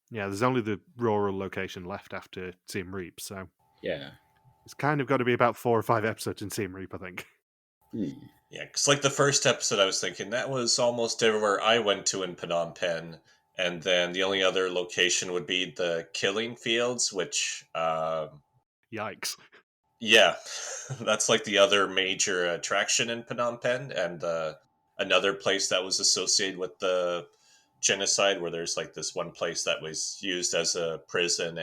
Yeah, there's only the rural location left after Siem Reap, so yeah, it's kind of got to be about 4 or 5 episodes in Siem Reap, I think. Yeah, because like the first episode, I was thinking that was almost everywhere I went to in Phnom Penh, and then the only other location would be the killing fields, which Yikes. Yeah, that's like the other major attraction in Phnom Penh, and another place that was associated with the genocide, where there's like this one place that was used as a prison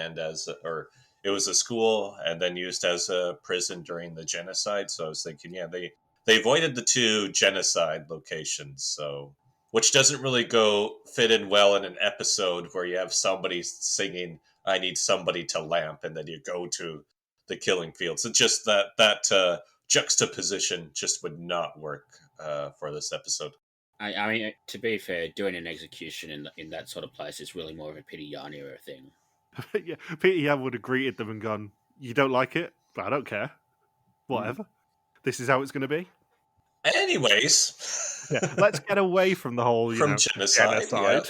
or it was a school and then used as a prison during the genocide. So I was thinking, yeah, they avoided the 2 genocide locations, so which doesn't really fit in well in an episode where you have somebody singing "I need somebody to lamp" and then you go to the killing fields. It's just that juxtaposition just would not work for this episode. I mean, to be fair, doing an execution in that sort of place is really more of a Pieter Jan era thing. Yeah, Pieter Jan would have greeted them and gone, "You don't like it, but I don't care. Whatever. This is how it's going to be." Anyways, yeah, let's get away from the whole genocide.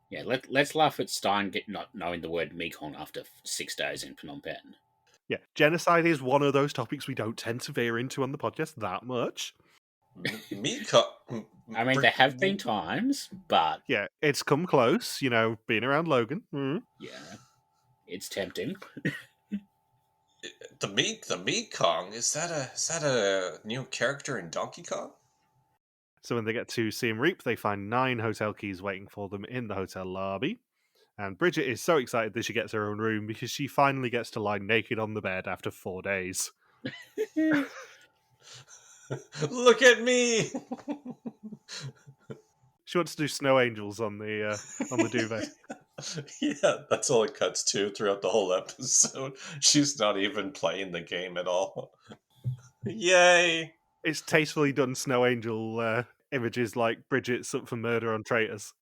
Yeah, let's laugh at Stein not knowing the word Mekong after 6 days in Phnom Penh. Yeah, genocide is one of those topics we don't tend to veer into on the podcast that much. Mekong. I mean, there have been times, but yeah, it's come close. Being around Logan. Yeah, it's tempting. The Mekong, is that a new character in Donkey Kong? So when they get to Siem Reap, they find 9 hotel keys waiting for them in the hotel lobby. And Bridget is so excited that she gets her own room because she finally gets to lie naked on the bed after 4 days. Look at me! She wants to do snow angels on the duvet. Yeah, that's all it cuts to throughout the whole episode. She's not even playing the game at all. Yay! It's tastefully done snow angel images like Bridget's up for murder on Traitors.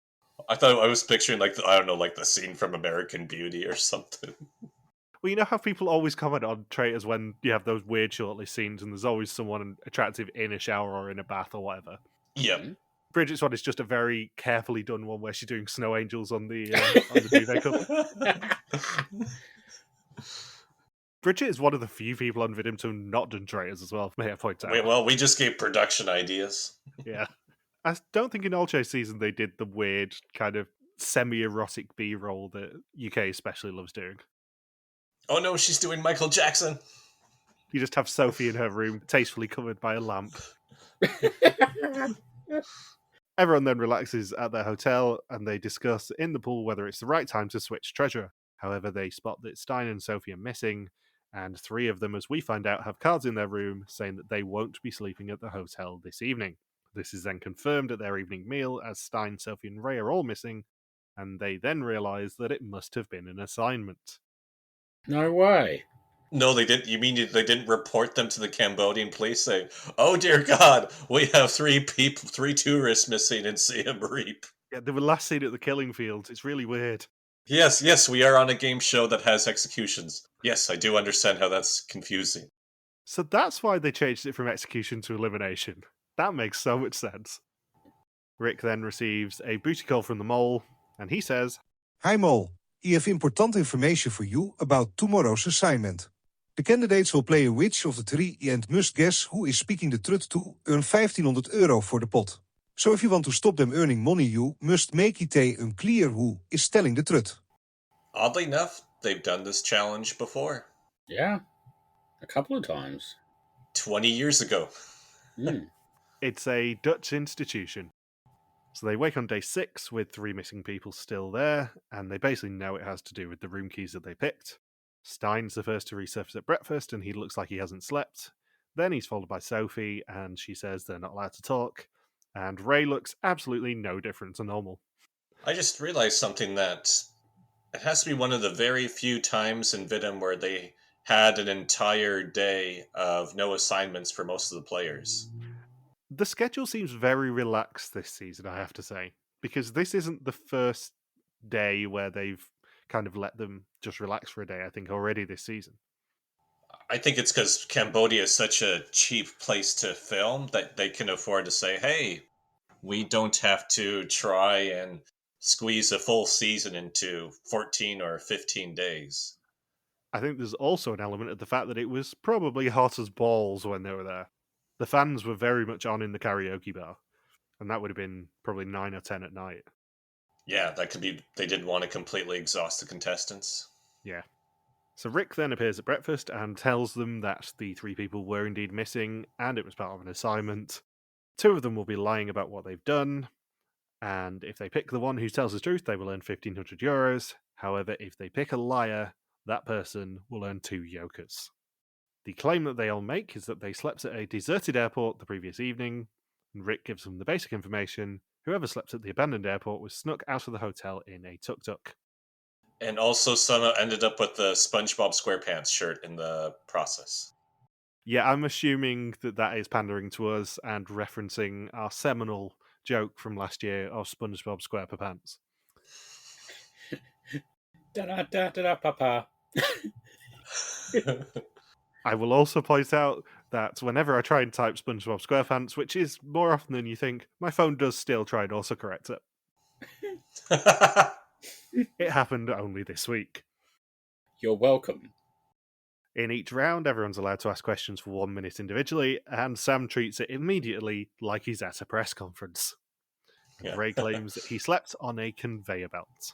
I was picturing like the scene from American Beauty or something. Well, you know how people always comment on Traitors when you have those weird shortlist scenes and there's always someone attractive in a shower or in a bath or whatever? Yep. Bridget's one is just a very carefully done one where she's doing snow angels on the duvet cover. Bridget is one of the few people on Vidim to have not done Traitors as well, may I point out. Well, we just gave production ideas. Yeah. I don't think in Olche's season they did the weird kind of semi-erotic B-roll that UK especially loves doing. Oh no, she's doing Michael Jackson. You just have Sophie in her room, tastefully covered by a lamp. Everyone then relaxes at their hotel and they discuss in the pool whether it's the right time to switch treasurer. However, they spot that Stein and Sophie are missing, and 3 of them, as we find out, have cards in their room saying that they won't be sleeping at the hotel this evening. This is then confirmed at their evening meal as Stein, Sophie, and Ray are all missing, and they then realise that it must have been an assignment. No way. No, they didn't. You mean they didn't report them to the Cambodian police saying, "Oh dear God, we have 3 tourists missing in Siem Reap." Yeah, they were last seen at the killing fields. It's really weird. Yes, we are on a game show that has executions. Yes, I do understand how that's confusing. So that's why they changed it from execution to elimination. That makes so much sense. Rick then receives a booty call from the mole, and he says, Hi Mole, I have important information for you about tomorrow's assignment. The candidates will play a which of the 3 and must guess who is speaking the truth to earn €1500 for the pot. So if you want to stop them earning money, you must make it unclear who is telling the truth. Oddly enough, they've done this challenge before. Yeah, a couple of times. 20 years ago. It's a Dutch institution. So they wake on day 6 with 3 missing people still there, and they basically know it has to do with the room keys that they picked. Stein's the first to resurface at breakfast, and he looks like he hasn't slept. Then he's followed by Sophie, and she says they're not allowed to talk. And Ray looks absolutely no different to normal. I just realized something, that it has to be one of the very few times in Vidim where they had an entire day of no assignments for most of the players. The schedule seems very relaxed this season, I have to say, because this isn't the first day where they've kind of let them just relax for a day, I think, already this season. I think it's because Cambodia is such a cheap place to film that they can afford to say, hey, we don't have to try and squeeze a full season into 14 or 15 days. I think there's also an element of the fact that it was probably hot as balls when they were there. The fans were very much on in the karaoke bar, and that would have been probably 9 or 10 at night. Yeah, that could be they didn't want to completely exhaust the contestants. Yeah. So Rick then appears at breakfast and tells them that the 3 people were indeed missing, and it was part of an assignment. 2 of them will be lying about what they've done, and if they pick the one who tells the truth, they will earn €1,500. However, if they pick a liar, that person will earn 2 yokers. The claim that they all make is that they slept at a deserted airport the previous evening, and Rick gives them the basic information. Whoever slept at the abandoned airport was snuck out of the hotel in a tuk-tuk. And also some ended up with the SpongeBob SquarePants shirt in the process. Yeah, I'm assuming that that is pandering to us and referencing our seminal joke from last year of SpongeBob SquarePants. Da-da-da-da-da, papa. I will also point out that whenever I try and type SpongeBob SquarePants, which is more often than you think, my phone does still try and autocorrect it. It happened only this week. You're welcome. In each round, everyone's allowed to ask questions for 1 minute individually, and Sam treats it immediately like he's at a press conference. Yeah. Ray claims that he slept on a conveyor belt.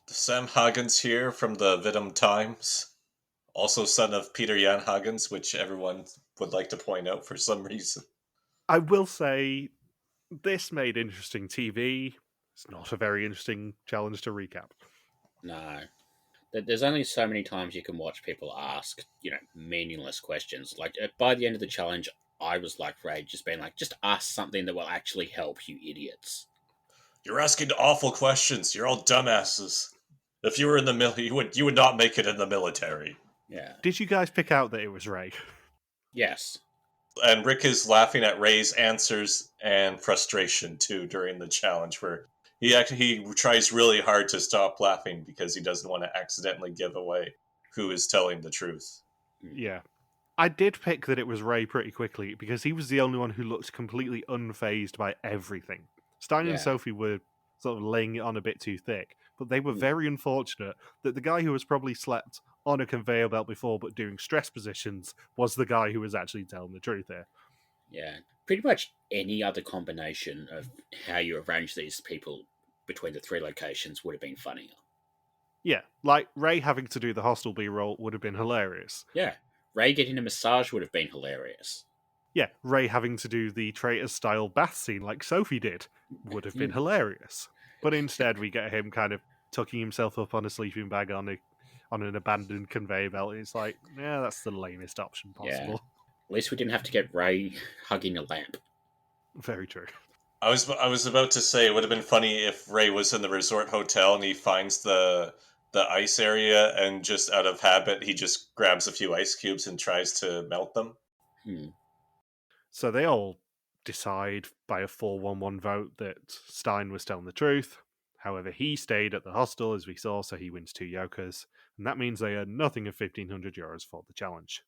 Sam Hagens here from the Vidim Times. Also son of Pieter Jan Hagens, which everyone would like to point out for some reason. I will say, this made interesting TV. It's not a very interesting challenge to recap. No. There's only so many times you can watch people ask, meaningless questions. Like, by the end of the challenge, I was like Ray, just being like, just ask something that will actually help, you idiots. You're asking awful questions. You're all dumbasses. If you were in the military, you would not make it in the military. Yeah. Did you guys pick out that it was Ray? Yes. And Rick is laughing at Ray's answers and frustration too during the challenge, where he tries really hard to stop laughing because he doesn't want to accidentally give away who is telling the truth. Yeah. I did pick that it was Ray pretty quickly because he was the only one who looked completely unfazed by everything. Stein and Yeah. Sophie were sort of laying it on a bit too thick, but they were very unfortunate that the guy who was probably slept on a conveyor belt before but doing stress positions was the guy who was actually telling the truth here. Yeah. Pretty much any other combination of how you arrange these people between the 3 locations would have been funnier. Yeah, like Ray having to do the hostel B-roll would have been hilarious. Yeah. Ray getting a massage would have been hilarious. Yeah, Ray having to do the Traitors style bath scene like Sophie did would have been hilarious. But instead we get him kind of tucking himself up on a sleeping bag on an abandoned conveyor belt. It's like, yeah, that's the lamest option possible. Yeah. At least we didn't have to get Ray hugging a lamp. Very true. I was about to say it would have been funny if Ray was in the resort hotel and he finds the ice area and just out of habit he just grabs a few ice cubes and tries to melt them. So they all decide by a 4-1-1 vote that Stein was telling the truth. However, he stayed at the hostel, as we saw, so he wins 2 Jan-kers, and that means they earn nothing of €1,500 for the challenge.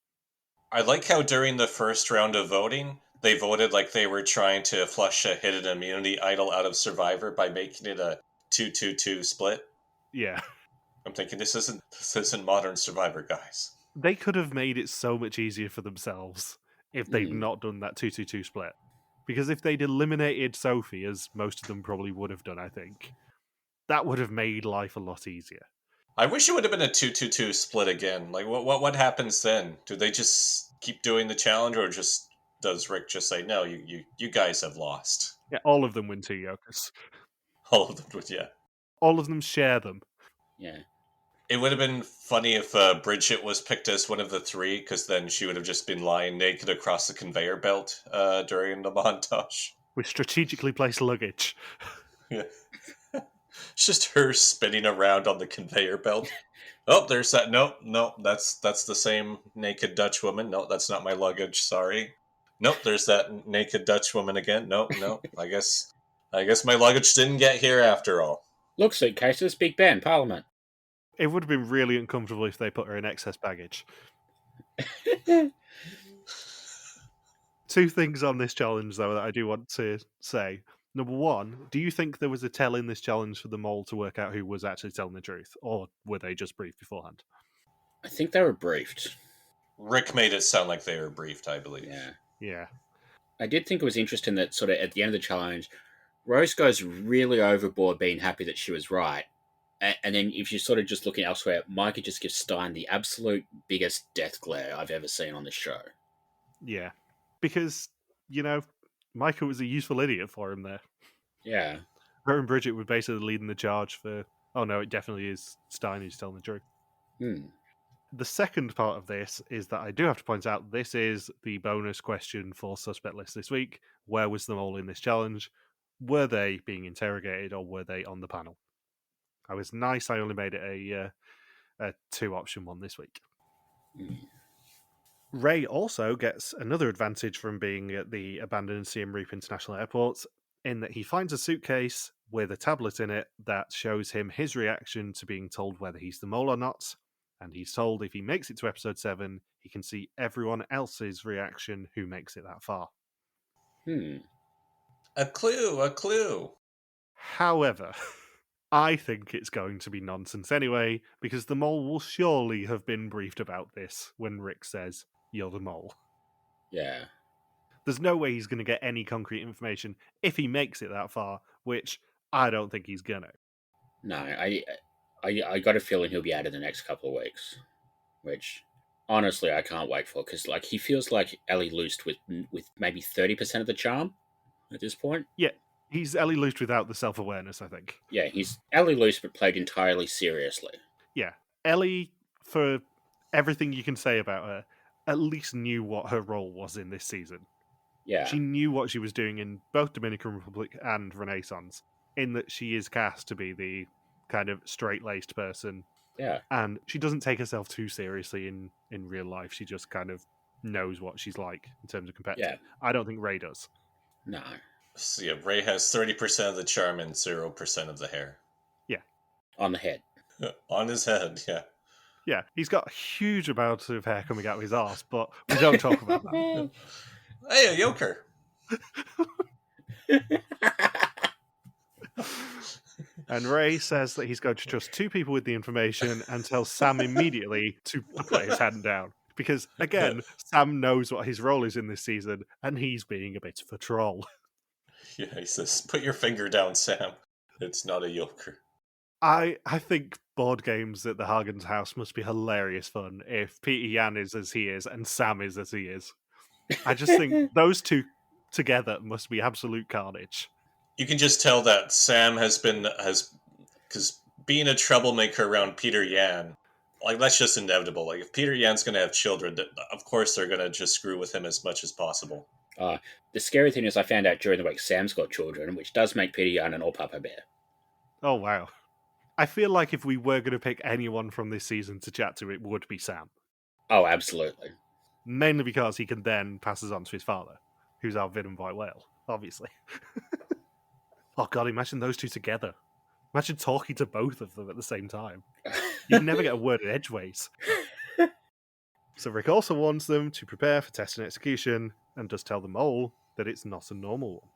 I like how during the first round of voting, they voted like they were trying to flush a hidden immunity idol out of Survivor by making it a 2-2-2 split. Yeah. I'm thinking this isn't modern Survivor, guys. They could have made it so much easier for themselves if they'd not done that 2-2-2 split. Because if they'd eliminated Sophie, as most of them probably would have done, I think, that would have made life a lot easier. I wish it would have been a 2-2-2 split again. Like, what happens then? Do they just keep doing the challenge, or does Rick just say, no, you guys have lost? Yeah, all of them win 2 Jan-kers. All of them would, yeah. All of them share them. Yeah. It would have been funny if Bridget was picked as one of the 3, because then she would have just been lying naked across the conveyor belt during the montage. With strategically placed luggage. Yeah. It's just her spinning around on the conveyor belt. Oh, there's that. No, that's the same naked Dutch woman. No, that's not my luggage. Sorry. Nope, there's that naked Dutch woman again. No. I guess my luggage didn't get here after all. Look, suitcases, Big Ben, Parliament. It would have been really uncomfortable if they put her in excess baggage. 2 things on this challenge, though, that I do want to say. Number 1, do you think there was a tell in this challenge for the mole to work out who was actually telling the truth? Or were they just briefed beforehand? I think they were briefed. Rick made it sound like they were briefed, I believe. Yeah. I did think it was interesting that sort of at the end of the challenge, Rose goes really overboard being happy that she was right. And then if you're sort of just looking elsewhere, Maaike just gives Stein the absolute biggest death glare I've ever seen on the show. Yeah. Because, Maaike was a useful idiot for him there. Yeah. Her and Bridget were basically leading the charge for, oh no, it definitely is Stein who's telling the truth. The second part of this is that I do have to point out this is the bonus question for Suspect List this week. Where was the mole in this challenge? Were they being interrogated or were they on the panel? I was nice. I only made it a 2-option one this week. Ray also gets another advantage from being at the abandoned Siem Reap International Airport in that he finds a suitcase with a tablet in it that shows him his reaction to being told whether he's the mole or not. And he's told if he makes it to episode 7, he can see everyone else's reaction who makes it that far. A clue. However, I think it's going to be nonsense anyway, because the mole will surely have been briefed about this when Rick says, you're the mole. Yeah. There's no way he's going to get any concrete information if he makes it that far, which I don't think he's going to. No, I got a feeling he'll be out in the next couple of weeks, which honestly I can't wait for, because like he feels like Ellie loosed with maybe 30% of the charm at this point. Yeah, He's Ellie loose without the self-awareness, I think. Yeah, he's Ellie loose, but played entirely seriously. Yeah. Ellie, for everything you can say about her, at least knew what her role was in this season. Yeah. She knew what she was doing in both Dominican Republic and Renaissance, in that she is cast to be the kind of straight-laced person. Yeah. And she doesn't take herself too seriously in real life. She just kind of knows what she's like in terms of competitive. Yeah. I don't think Ray does. No. So yeah, Ray has 30% of the charm and 0% of the hair. Yeah. On the head. On his head, yeah. Yeah, he's got a huge amount of hair coming out of his arse, but we don't talk about that. Hey, a yoker! And Ray says that he's going to trust 2 people with the information and tells Sam immediately to put his hand down. Because, again, Sam knows what his role is in this season, and he's being a bit of a troll. Yeah, he says, put your finger down, Sam. It's not a yoker. I think board games at the Hagen's house must be hilarious fun if Peter Jan is as he is and Sam is as he is. I just think those two together must be absolute carnage. You can just tell that Sam has because being a troublemaker around Peter Yan, like, that's just inevitable. Like, if Peter Yan's going to have children, of course they're going to just screw with him as much as possible. The scary thing is I found out during the week Sam's got children, which does make Peter Yan an all-papa bear. Oh, wow. I feel like if we were going to pick anyone from this season to chat to, it would be Sam. Oh, absolutely. Mainly because he can then pass us on to his father, who's our Vid and White Whale, obviously. Oh god, imagine those two together. Imagine talking to both of them at the same time. You'd never get a word in edgeways. So Rick also warns them to prepare for test and execution, and does tell them all that it's not a normal one.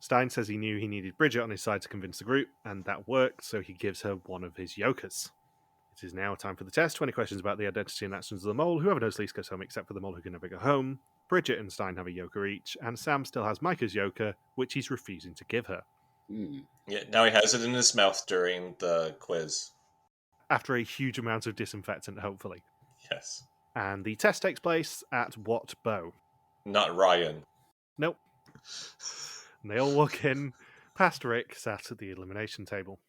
Stein says he knew he needed Bridget on his side to convince the group, and that worked, so he gives her one of his yokers. It is now time for the test. 20 questions about the identity and actions of the mole. Whoever knows least goes home, except for the mole who can never go home. Bridget and Stein have a yoker each, and Sam still has Maaike's yoker, which he's refusing to give her. Yeah, now he has it in his mouth during the quiz. After a huge amount of disinfectant, hopefully. Yes. And the test takes place at what bow? Not Ryan. Nope. And they all walk in, past Rick, sat at the elimination table.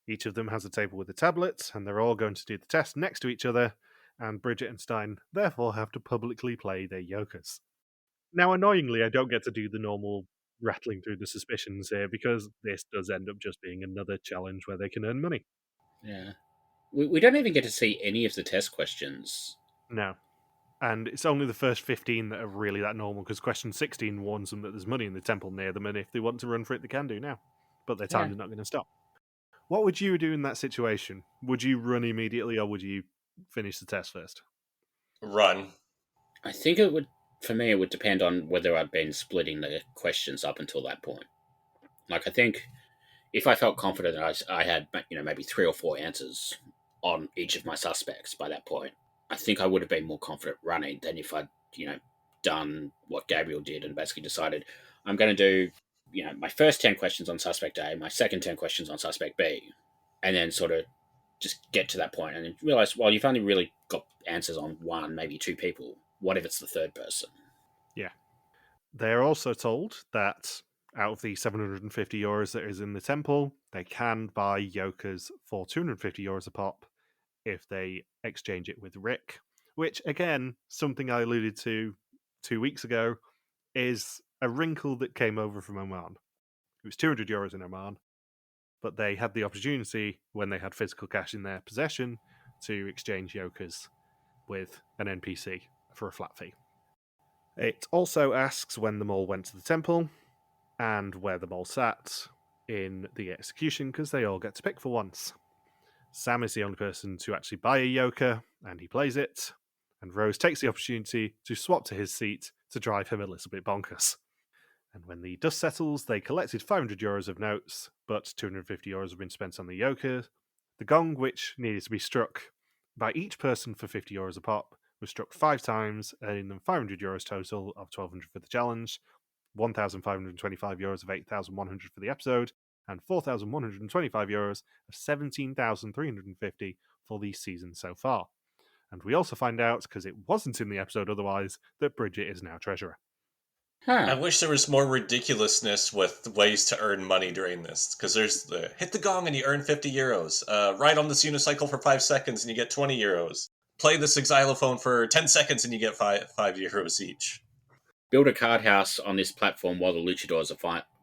Each of them has a table with a tablet, and they're all going to do the test next to each other, and Bridget and Stein therefore have to publicly play their yokers. Now, annoyingly, I don't get to do the normal rattling through the suspicions here, because this does end up just being another challenge where they can earn money. Yeah. We don't even get to see any of the test questions. No. And it's only the first 15 that are really that normal, because question 16 warns them that there's money in the temple near them, and if they want to run for it, they can do now. But their time is not going to stop. What would you do in that situation? Would you run immediately, or would you finish the test first? Run. I think it would depend on whether I'd been splitting the questions up until that point. Like, I think if I felt confident that I had, maybe 3 or 4 answers on each of my suspects by that point, I think I would have been more confident running than if I'd, done what Gabriel did and basically decided I'm going to do, my first 10 questions on suspect A, my second 10 questions on suspect B, and then sort of just get to that point and then realize, well, you've only really got answers on 1, maybe 2 people. What if it's the third person? Yeah. They're also told that out of the 750 euros that is in the temple, they can buy yokers for 250 euros a pop if they exchange it with Rick, which, again, something I alluded to 2 weeks ago, is a wrinkle that came over from Oman. It was 200 euros in Oman, but they had the opportunity, when they had physical cash in their possession, to exchange yokers with an NPC for a flat fee. It also asks when the mole went to the temple, and where the mole sat in the execution, because they all get to pick for once. Sam is the only person to actually buy a yoker, and he plays it, and Rose takes the opportunity to swap to his seat to drive him a little bit bonkers. And when the dust settles, they collected 500 euros of notes, but 250 euros have been spent on the yoker. The gong, which needed to be struck by each person for 50 euros a pop, was struck 5 times, earning them 500 euros total of 1,200 for the challenge, 1,525 euros of 8,100 for the episode, and 4,125 euros of 17,350 for the season so far. And we also find out, because it wasn't in the episode otherwise, that Bridget is now treasurer. I Huh. wish there was more ridiculousness with ways to earn money during this, because there's the hit the gong and you earn 50 euros. Ride on this unicycle for 5 seconds and you get 20 euros. Play this xylophone for 10 seconds and you get 5 euros each. Build a card house on this platform while the luchadors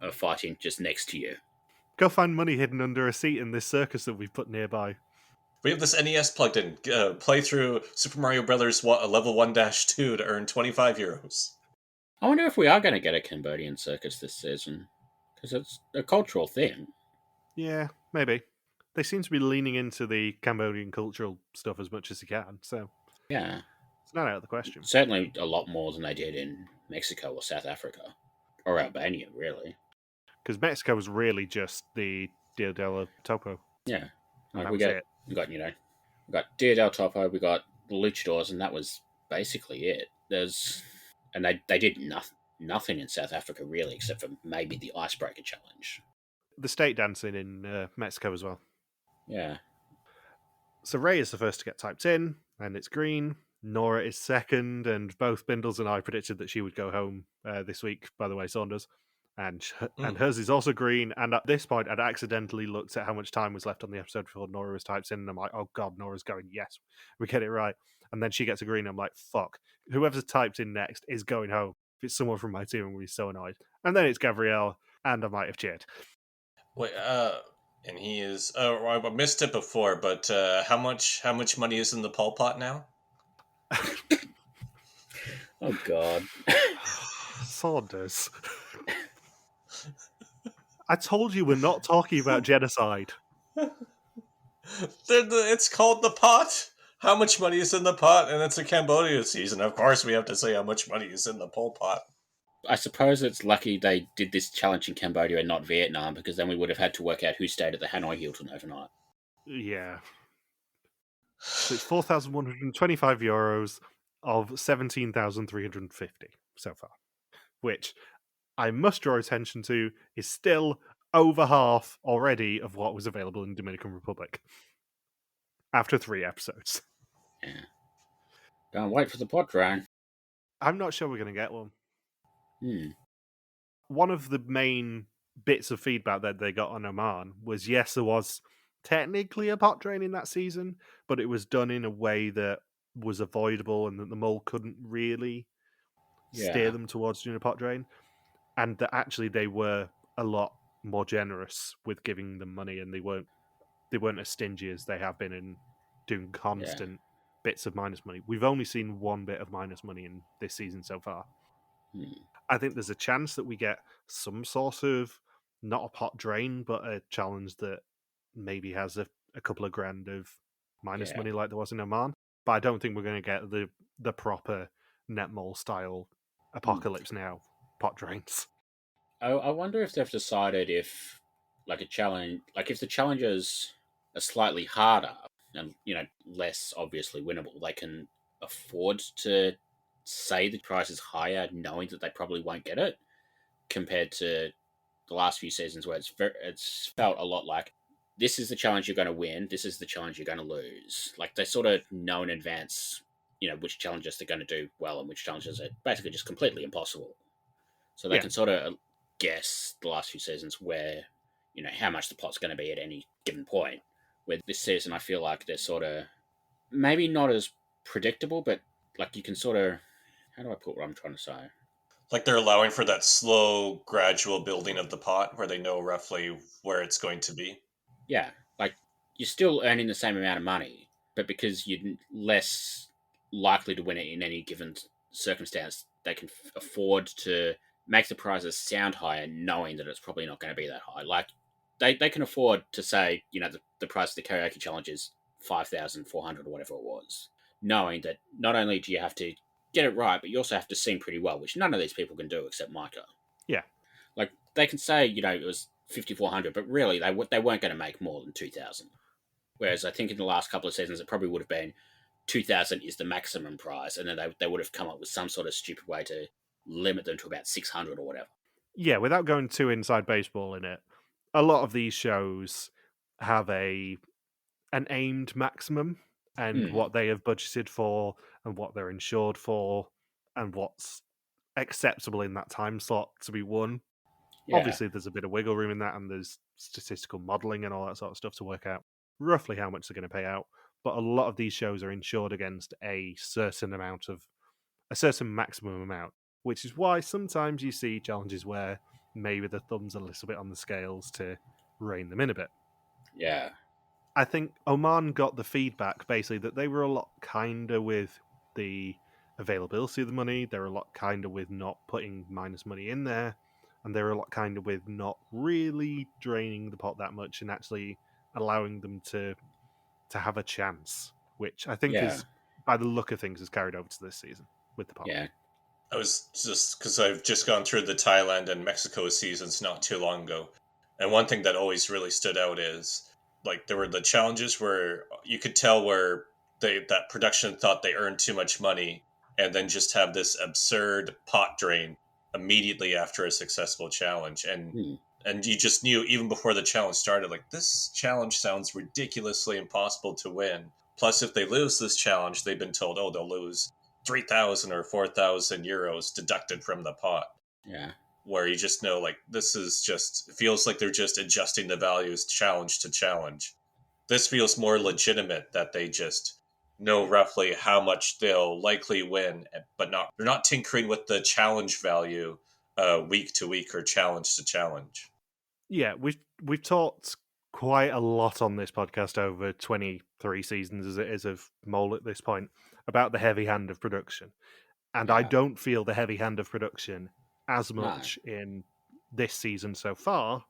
are fighting just next to you. Go find money hidden under a seat in this circus that we've put nearby. We have this NES plugged in. Play through Super Mario Brothers level 1-2 to earn 25 euros. I wonder if we are going to get a Cambodian circus this season, because it's a cultural thing. Yeah, maybe. They seem to be leaning into the Cambodian cultural stuff as much as they can, so Yeah, it's not out of the question. certainly a lot more than they did in Mexico or South Africa, or Albania, really. Because Mexico was really just the Dia del Topo. Yeah, And like that we was it. got we got Dia del Topo, we got the luchadors, and that was basically it. And they did nothing in South Africa really, except for maybe the icebreaker challenge. The state dancing in Mexico as well. Yeah. So Ray is the first to get typed in, and it's green. Nora is second, and both Bindles and I predicted that she would go home this week, by the way, Saunders. And hers is also green. And at this point, I'd accidentally looked at how much time was left on the episode before Nora was typed in, and I'm like, oh god, Nora's going, yes, we get it right. And then she gets a green, I'm like, fuck. Whoever's typed in next is going home. If it's someone from my team, I'm going to be so annoyed. And then it's Gabriël, and I might have cheered. Wait, and he is. Oh, I missed it before, but how much money is in the Pol Pot now? Oh god. Saunders. I told you we're not talking about genocide. It's called the pot. How much money is in the pot? And it's a Cambodia season. Of course, we have to say how much money is in the Pol Pot. I suppose it's lucky they did this challenge in Cambodia and not Vietnam, because then we would have had to work out who stayed at the Hanoi Hilton overnight. Yeah. So it's 4,125 euros of 17,350 so far, which I must draw attention to is still over half already of what was available in Dominican Republic after 3 episodes. Yeah. Don't wait for the pot drone. I'm not sure we're going to get one. Hmm. One of the main bits of feedback that they got on Oman was, yes, there was technically a pot drain in that season, but it was done in a way that was avoidable and that the mole couldn't really steer them towards doing a pot drain, and that actually they were a lot more generous with giving them money, and they weren't as stingy as they have been in doing constant bits of minus money. We've only seen one bit of minus money in this season so far. I think there's a chance that we get some sort of, not a pot drain, but a challenge that maybe has a couple of grand of minus money like there was in Oman. But I don't think we're going to get the proper netmall style Apocalypse Now pot drains. I wonder if they've decided if, like, a challenge, like if the challenges are slightly harder and less obviously winnable, they can afford to say the price is higher, knowing that they probably won't get it, compared to the last few seasons where it's felt a lot like, this is the challenge you're going to win, this is the challenge you're going to lose. Like, they sort of know in advance, which challenges they're going to do well and which challenges are basically just completely impossible. So they can sort of guess the last few seasons where, how much the pot's going to be at any given point. Where this season, I feel like they're sort of maybe not as predictable, but like you can sort of, how do I put what I'm trying to say? Like they're allowing for that slow, gradual building of the pot where they know roughly where it's going to be. Yeah, like you're still earning the same amount of money, but because you're less likely to win it in any given circumstance, they can afford to make the prizes sound higher, knowing that it's probably not going to be that high. Like they can afford to say, the price of the karaoke challenge is 5,400 or whatever it was, knowing that not only do you have to get it right, but you also have to sing pretty well, which none of these people can do except Maaike. Yeah. Like, they can say, it was 5,400, but really, they weren't going to make more than 2,000. Whereas I think in the last couple of seasons, it probably would have been 2,000 is the maximum prize, and then they would have come up with some sort of stupid way to limit them to about 600 or whatever. Yeah, without going too inside baseball in it, a lot of these shows have an aimed maximum and what they have budgeted for and what they're insured for and what's acceptable in that time slot to be won. Yeah. Obviously, there's a bit of wiggle room in that, and there's statistical modelling and all that sort of stuff to work out roughly how much they're going to pay out. But a lot of these shows are insured against a certain maximum amount, which is why sometimes you see challenges where maybe the thumb's a little bit on the scales to rein them in a bit. Yeah. I think Oman got the feedback basically that they were a lot kinder with the availability of the money. They were a lot kinder with not putting minus money in there, and they were a lot kinder with not really draining the pot that much and actually allowing them to have a chance, which I think is, by the look of things, is carried over to this season with the pot. Yeah. I was just, because I've just gone through the Thailand and Mexico seasons not too long ago, and one thing that always really stood out is, like, there were the challenges where you could tell where that production thought they earned too much money, and then just have this absurd pot drain immediately after a successful challenge, and you just knew even before the challenge started, like, this challenge sounds ridiculously impossible to win. Plus, if they lose this challenge, they've been told, oh, they'll lose 3,000 or 4,000 euros deducted from the pot. Yeah. Where you just know, like, this is just, it feels like they're just adjusting the values challenge to challenge. This feels more legitimate, that they just know roughly how much they'll likely win, but they're not tinkering with the challenge value week to week or challenge to challenge. Yeah, we've talked quite a lot on this podcast over 23 seasons as it is of Mole at this point about the heavy hand of production. And I don't feel the heavy hand of production as much in this season so far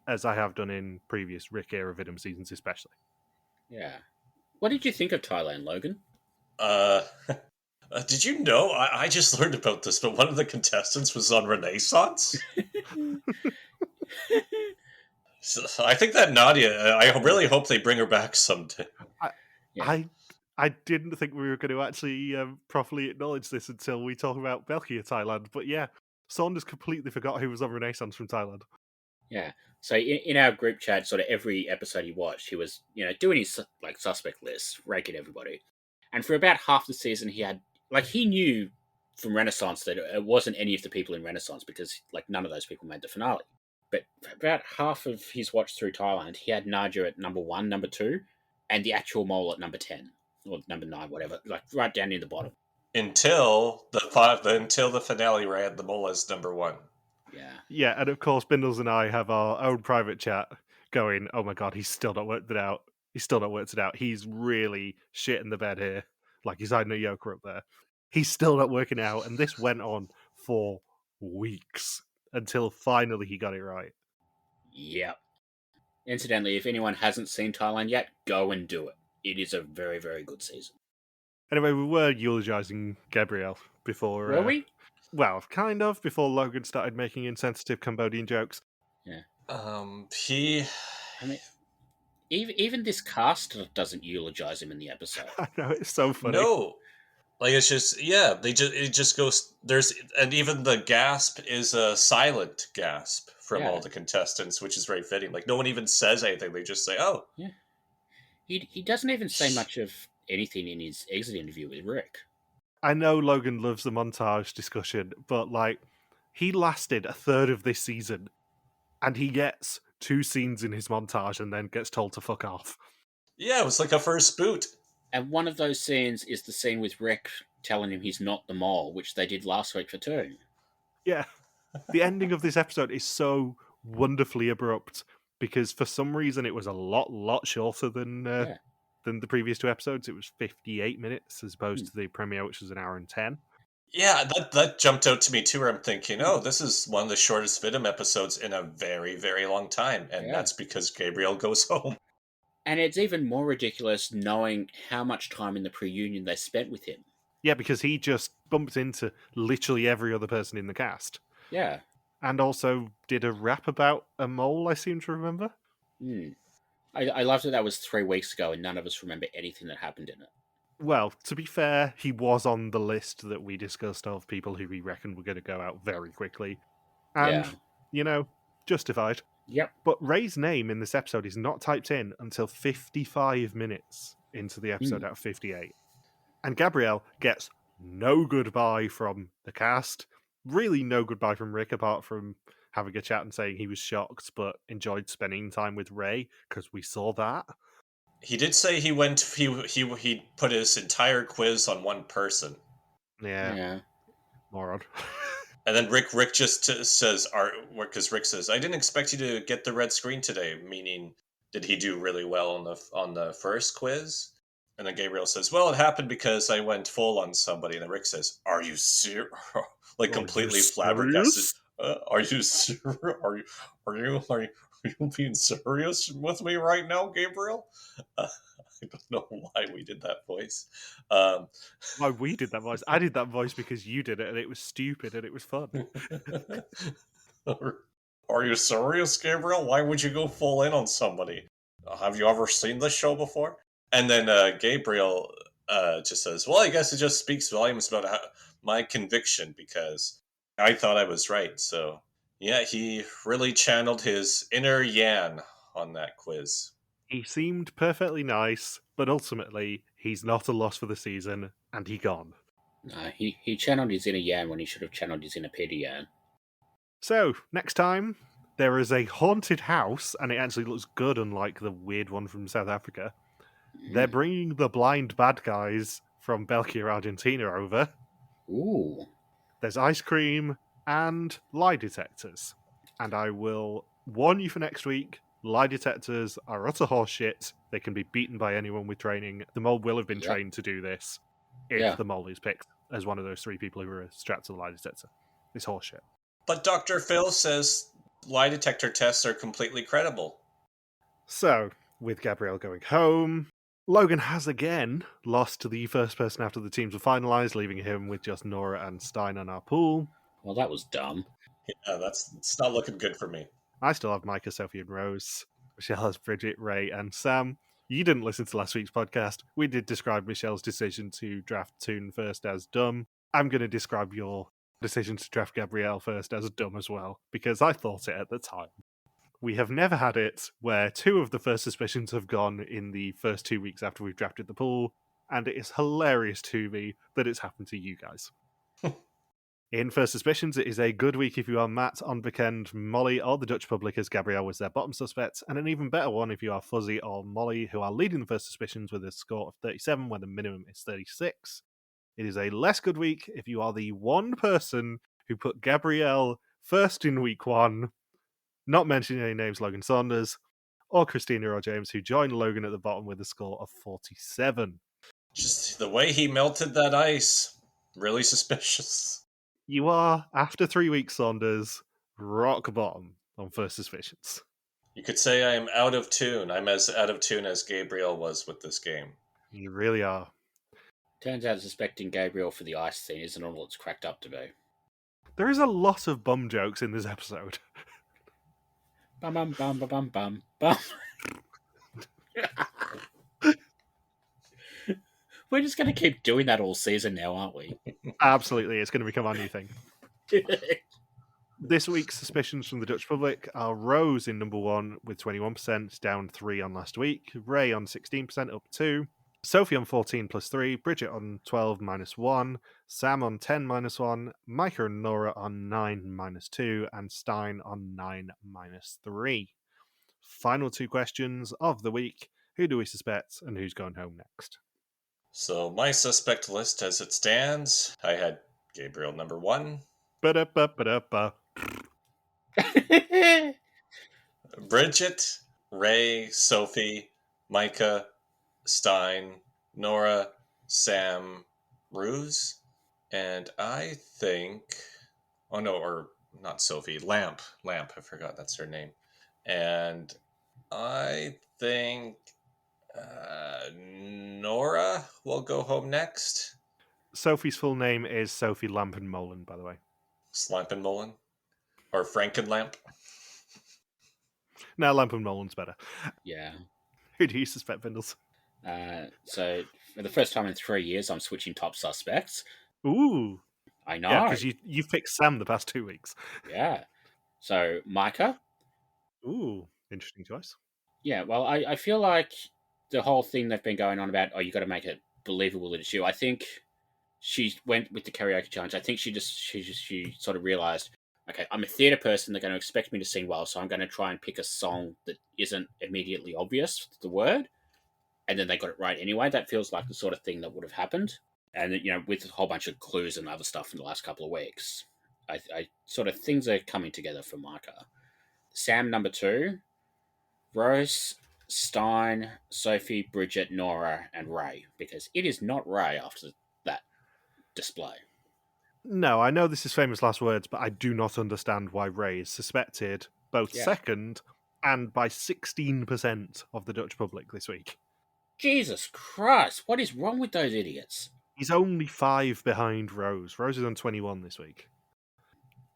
as I have done in previous Rick era Vidum seasons especially. Yeah. What did you think of Thailand, Logan? Did you know? I just learned about this, but one of the contestants was on Renaissance. So I think that Nadia, I really hope they bring her back someday. I didn't think we were going to actually properly acknowledge this until we talk about Belgia, Thailand. But yeah, Saunders completely forgot who was on Renaissance from Thailand. Yeah. So in our group chat, sort of every episode he watched, he was, doing his like suspect list, ranking everybody. And for about half the season, he knew from Renaissance that it wasn't any of the people in Renaissance, because like none of those people made the finale. But for about half of his watch through Thailand, he had Naja at number 1, number 2, and the actual mole at number 10 or number 9, whatever, like right down near the bottom. Until the finale, where I had the mole as number 1. Yeah, and of course, Bindles and I have our own private chat going, oh my god, he's still not worked it out. He's really shit in the bed here. Like he's hiding a Jan-ker up there. He's still not working out, and this went on for weeks until finally he got it right. Yep. Incidentally, if anyone hasn't seen Thailand yet, go and do it. It is a very, very good season. Anyway, we were eulogising Gabriël before... Were we? Well, kind of, before Logan started making insensitive Cambodian jokes. Yeah. I mean, even this cast doesn't eulogise him in the episode. I know, it's so funny. No. Like, it's just, it just goes, and even the gasp is a silent gasp from all the contestants, which is very fitting. Like, no one even says anything. They just say, oh. Yeah. He doesn't even say much of anything in his exit interview with Rick. I know Logan loves the montage discussion, but, like, he lasted a third of this season, and he gets 2 scenes in his montage and then gets told to fuck off. Yeah, it was like a first boot. And one of those scenes is the scene with Rick telling him he's not the mole, which they did last week for 2. Yeah. The ending of this episode is so wonderfully abrupt, because for some reason it was a lot shorter than the previous 2 episodes. It was 58 minutes as opposed to the premiere, which was an hour and 10. Yeah, that jumped out to me too, where I'm thinking, oh, this is one of the shortest Vidum episodes in a very, very long time. And that's because Gabriël goes home. And it's even more ridiculous knowing how much time in the pre-union they spent with him. Yeah, because he just bumped into literally every other person in the cast. Yeah. And also did a rap about a mole, I seem to remember. I loved that was 3 weeks ago and none of us remember anything that happened in it. Well, to be fair, he was on the list that we discussed of people who we reckoned were going to go out very quickly. And, justified. Yep. But Ray's name in this episode is not typed in until 55 minutes into the episode out of 58. And Gabriël gets no goodbye from the cast. really no goodbye from Rick apart from having a chat and saying he was shocked but enjoyed spending time with Ray, because we saw that. He did say he put his entire quiz on one person. Yeah. Moron. And then Rick just says, because Rick says, I didn't expect you to get the red screen today, meaning, did he do really well on the first quiz? And then Gabriel says, well, it happened because I went full on somebody. And then Rick says, are you serious? Like, completely flabbergasted. Are you serious? Are you being serious with me right now, Gabriel? I don't know why we did that voice. Why we did that voice? I did that voice because you did it, and it was stupid, and it was fun. Are you serious, Gabriel? Why would you go full in on somebody? Have you ever seen this show before? And then Gabriel just says, well, I guess it just speaks volumes about my conviction, because I thought I was right. So, yeah, he really channeled his inner Jan on that quiz. He seemed perfectly nice, but ultimately, he's not a loss for the season, and he gone. No, he channeled his inner Jan when he should have channeled his inner Pieter Jan. So, next time, there is a haunted house, and it actually looks good, unlike the weird one from South Africa. They're bringing the blind bad guys from Belgium, Argentina over. Ooh. There's ice cream and lie detectors. And I will warn you for next week, lie detectors are utter horseshit. They can be beaten by anyone with training. The mole will have been trained to do this if the mole is picked as one of those 3 people who are strapped to the lie detector. It's horseshit. But Dr. Phil says lie detector tests are completely credible. So, with Gabrielle going home, Logan has again lost to the first person after the teams were finalised, leaving him with just Nora and Stein on our pool. Well, that was dumb. Yeah, it's not looking good for me. I still have Maaike, Sophie, and Rose. Michelle has Bridget, Ray, and Sam. You didn't listen to last week's podcast. We did describe Michelle's decision to draft Toon first as dumb. I'm going to describe your decision to draft Gabrielle first as dumb as well, because I thought it at the time. We have never had it where 2 of the first suspicions have gone in the first 2 weeks after we've drafted the pool, and it is hilarious to me that it's happened to you guys. In First Suspicions, it is a good week if you are Matt, Onbekend, Molly, or the Dutch public, as Gabrielle was their bottom suspect, and an even better one if you are Fuzzy or Molly, who are leading the First Suspicions with a score of 37, where the minimum is 36. It is a less good week if you are the one person who put Gabrielle first in week 1, not mentioning any names, Logan Saunders, or Christina or James, who joined Logan at the bottom with a score of 47. Just the way he melted that ice, really suspicious. You are, after 3 weeks, Saunders, rock bottom on First Suspicions. You could say I am out of tune. I'm as out of tune as Gabriel was with this game. You really are. Turns out suspecting Gabriel for the ice thing isn't all it's cracked up to be. There is a lot of bum jokes in this episode. Bum bum bum bum bum bum. We're just going to keep doing that all season now, aren't we? Absolutely, it's going to become our new thing. This week's suspicions from the Dutch public are Rose in number 1 with 21%, down 3 on last week. Ray on 16%, up 2. Sophie on 14 plus 3. Bridget on 12 minus 1. Sam on 10 minus 1. Maaike and Nora on 9 minus 2. And Stein on 9 minus 3. Final 2 questions of the week. Who do we suspect and who's going home next? So my suspect list as it stands, I had Gabriel number 1. Ba-da-ba-ba-da-ba. Bridget, Ray, Sophie, Maaike, Stein, Nora, Sam, Ruse, and I think... Oh no, or not Sophie, Lamp, I forgot that's her name. And I think Nora will go home next. Sophie's full name is Sophie Lampenmolen, by the way. Slampenmolen? Or Frankenlamp? No, Lampenmolen's better. Yeah. Who do you suspect, Bindles? So, for the first time in 3 years, I'm switching top suspects. Ooh. I know. Yeah, because you've picked Sam the past 2 weeks. Yeah. So, Maaike. Ooh, interesting choice. Yeah, well, I feel like the whole thing they've been going on about, you got to make it believable that it's you. I think she went with the karaoke challenge. I think she sort of realized, okay, I'm a theatre person. They're going to expect me to sing well, so I'm going to try and pick a song that isn't immediately obvious, the word, and then they got it right anyway. That feels like the sort of thing that would have happened. And with a whole bunch of clues and other stuff in the last couple of weeks, I sort of things are coming together for Maaike. Sam number 2, Rose, Stein, Sophie, Bridget, Nora, and Ray, because it is not Ray after that display. No, I know this is famous last words, but I do not understand why Ray is suspected both second and by 16% of the Dutch public this week. Jesus Christ, what is wrong with those idiots? He's only 5 behind Rose. Rose is on 21 this week.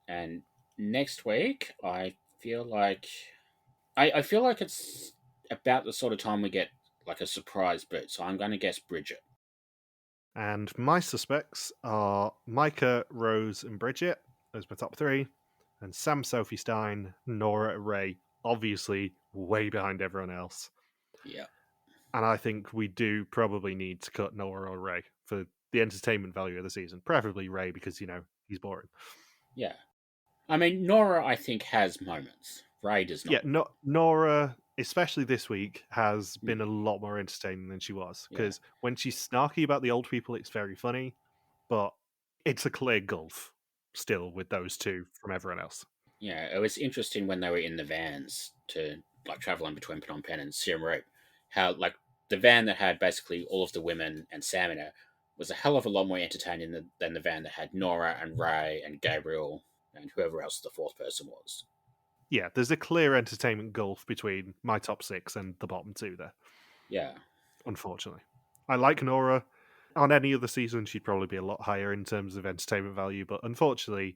And next week, I feel like it's about the sort of time we get like a surprise boot, so I'm going to guess Bridget. And my suspects are Maaike, Rose, and Bridget as my top 3, and Sam, Sophie, Stein, Nora, Ray, obviously way behind everyone else. Yeah. And I think we do probably need to cut Nora or Ray for the entertainment value of the season. Preferably Ray because, he's boring. Yeah. I mean, Nora, I think, has moments. Ray does not. Yeah, Nora, especially this week, has been a lot more entertaining than she was. Because when she's snarky about the old people, it's very funny. But it's a clear gulf still with those two from everyone else. Yeah, it was interesting when they were in the vans to traveling between Phnom Penh and Siem Reap, how the van that had basically all of the women and Sam in it was a hell of a lot more entertaining than the van that had Nora and Ray and Gabriel and whoever else the fourth person was. Yeah, there's a clear entertainment gulf between my top 6 and the bottom 2 there. Yeah. Unfortunately. I like Nora. On any other season, she'd probably be a lot higher in terms of entertainment value, but unfortunately,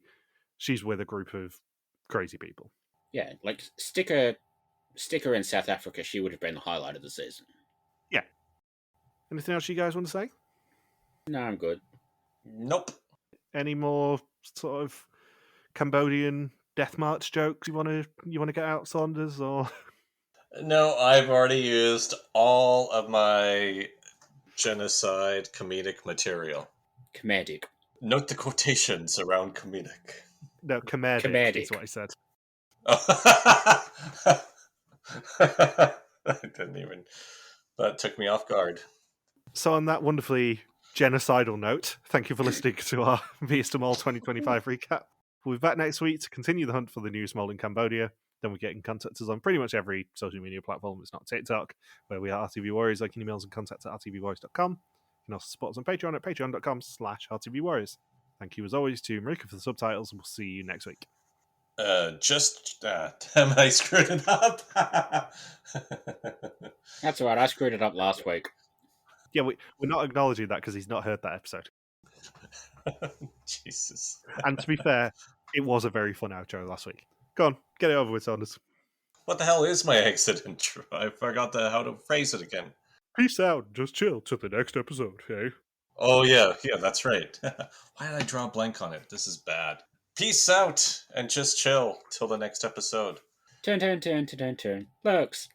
she's with a group of crazy people. Yeah, Sticker in South Africa, she would have been the highlight of the season. Yeah. Anything else you guys want to say? No, I'm good. Nope. Any more sort of Cambodian death march jokes you want to get out, Saunders? Or no, I've already used all of my genocide comedic material. Comedic. Note the quotations around comedic. No, comedic is what I said. I didn't even. That took me off guard. So on that wonderfully genocidal note, thank you for listening to our Viesta Mall 2025 recap. We'll be back next week to continue the hunt for the new mall in Cambodia. Then we get in contact us on pretty much every social media platform. It's not TikTok, where we are RTV Warriors. Like emails and contact at rtvwarriors.com. You can also support us on Patreon at patreon.com/rtvwarriors. Thank you as always to Maaike for the subtitles, and we'll see you next week. Damn, I screwed it up. That's all right. I screwed it up last week. Yeah, we're not acknowledging that because he's not heard that episode. Jesus. And to be fair, it was a very fun outro last week. Go on, get it over with, Saunders. What the hell is my exit intro? I forgot how to phrase it again. Peace out. Just chill till the next episode, hey? Oh, yeah, that's right. Why did I draw a blank on it? This is bad. Peace out and just chill till the next episode. Turn. Looks.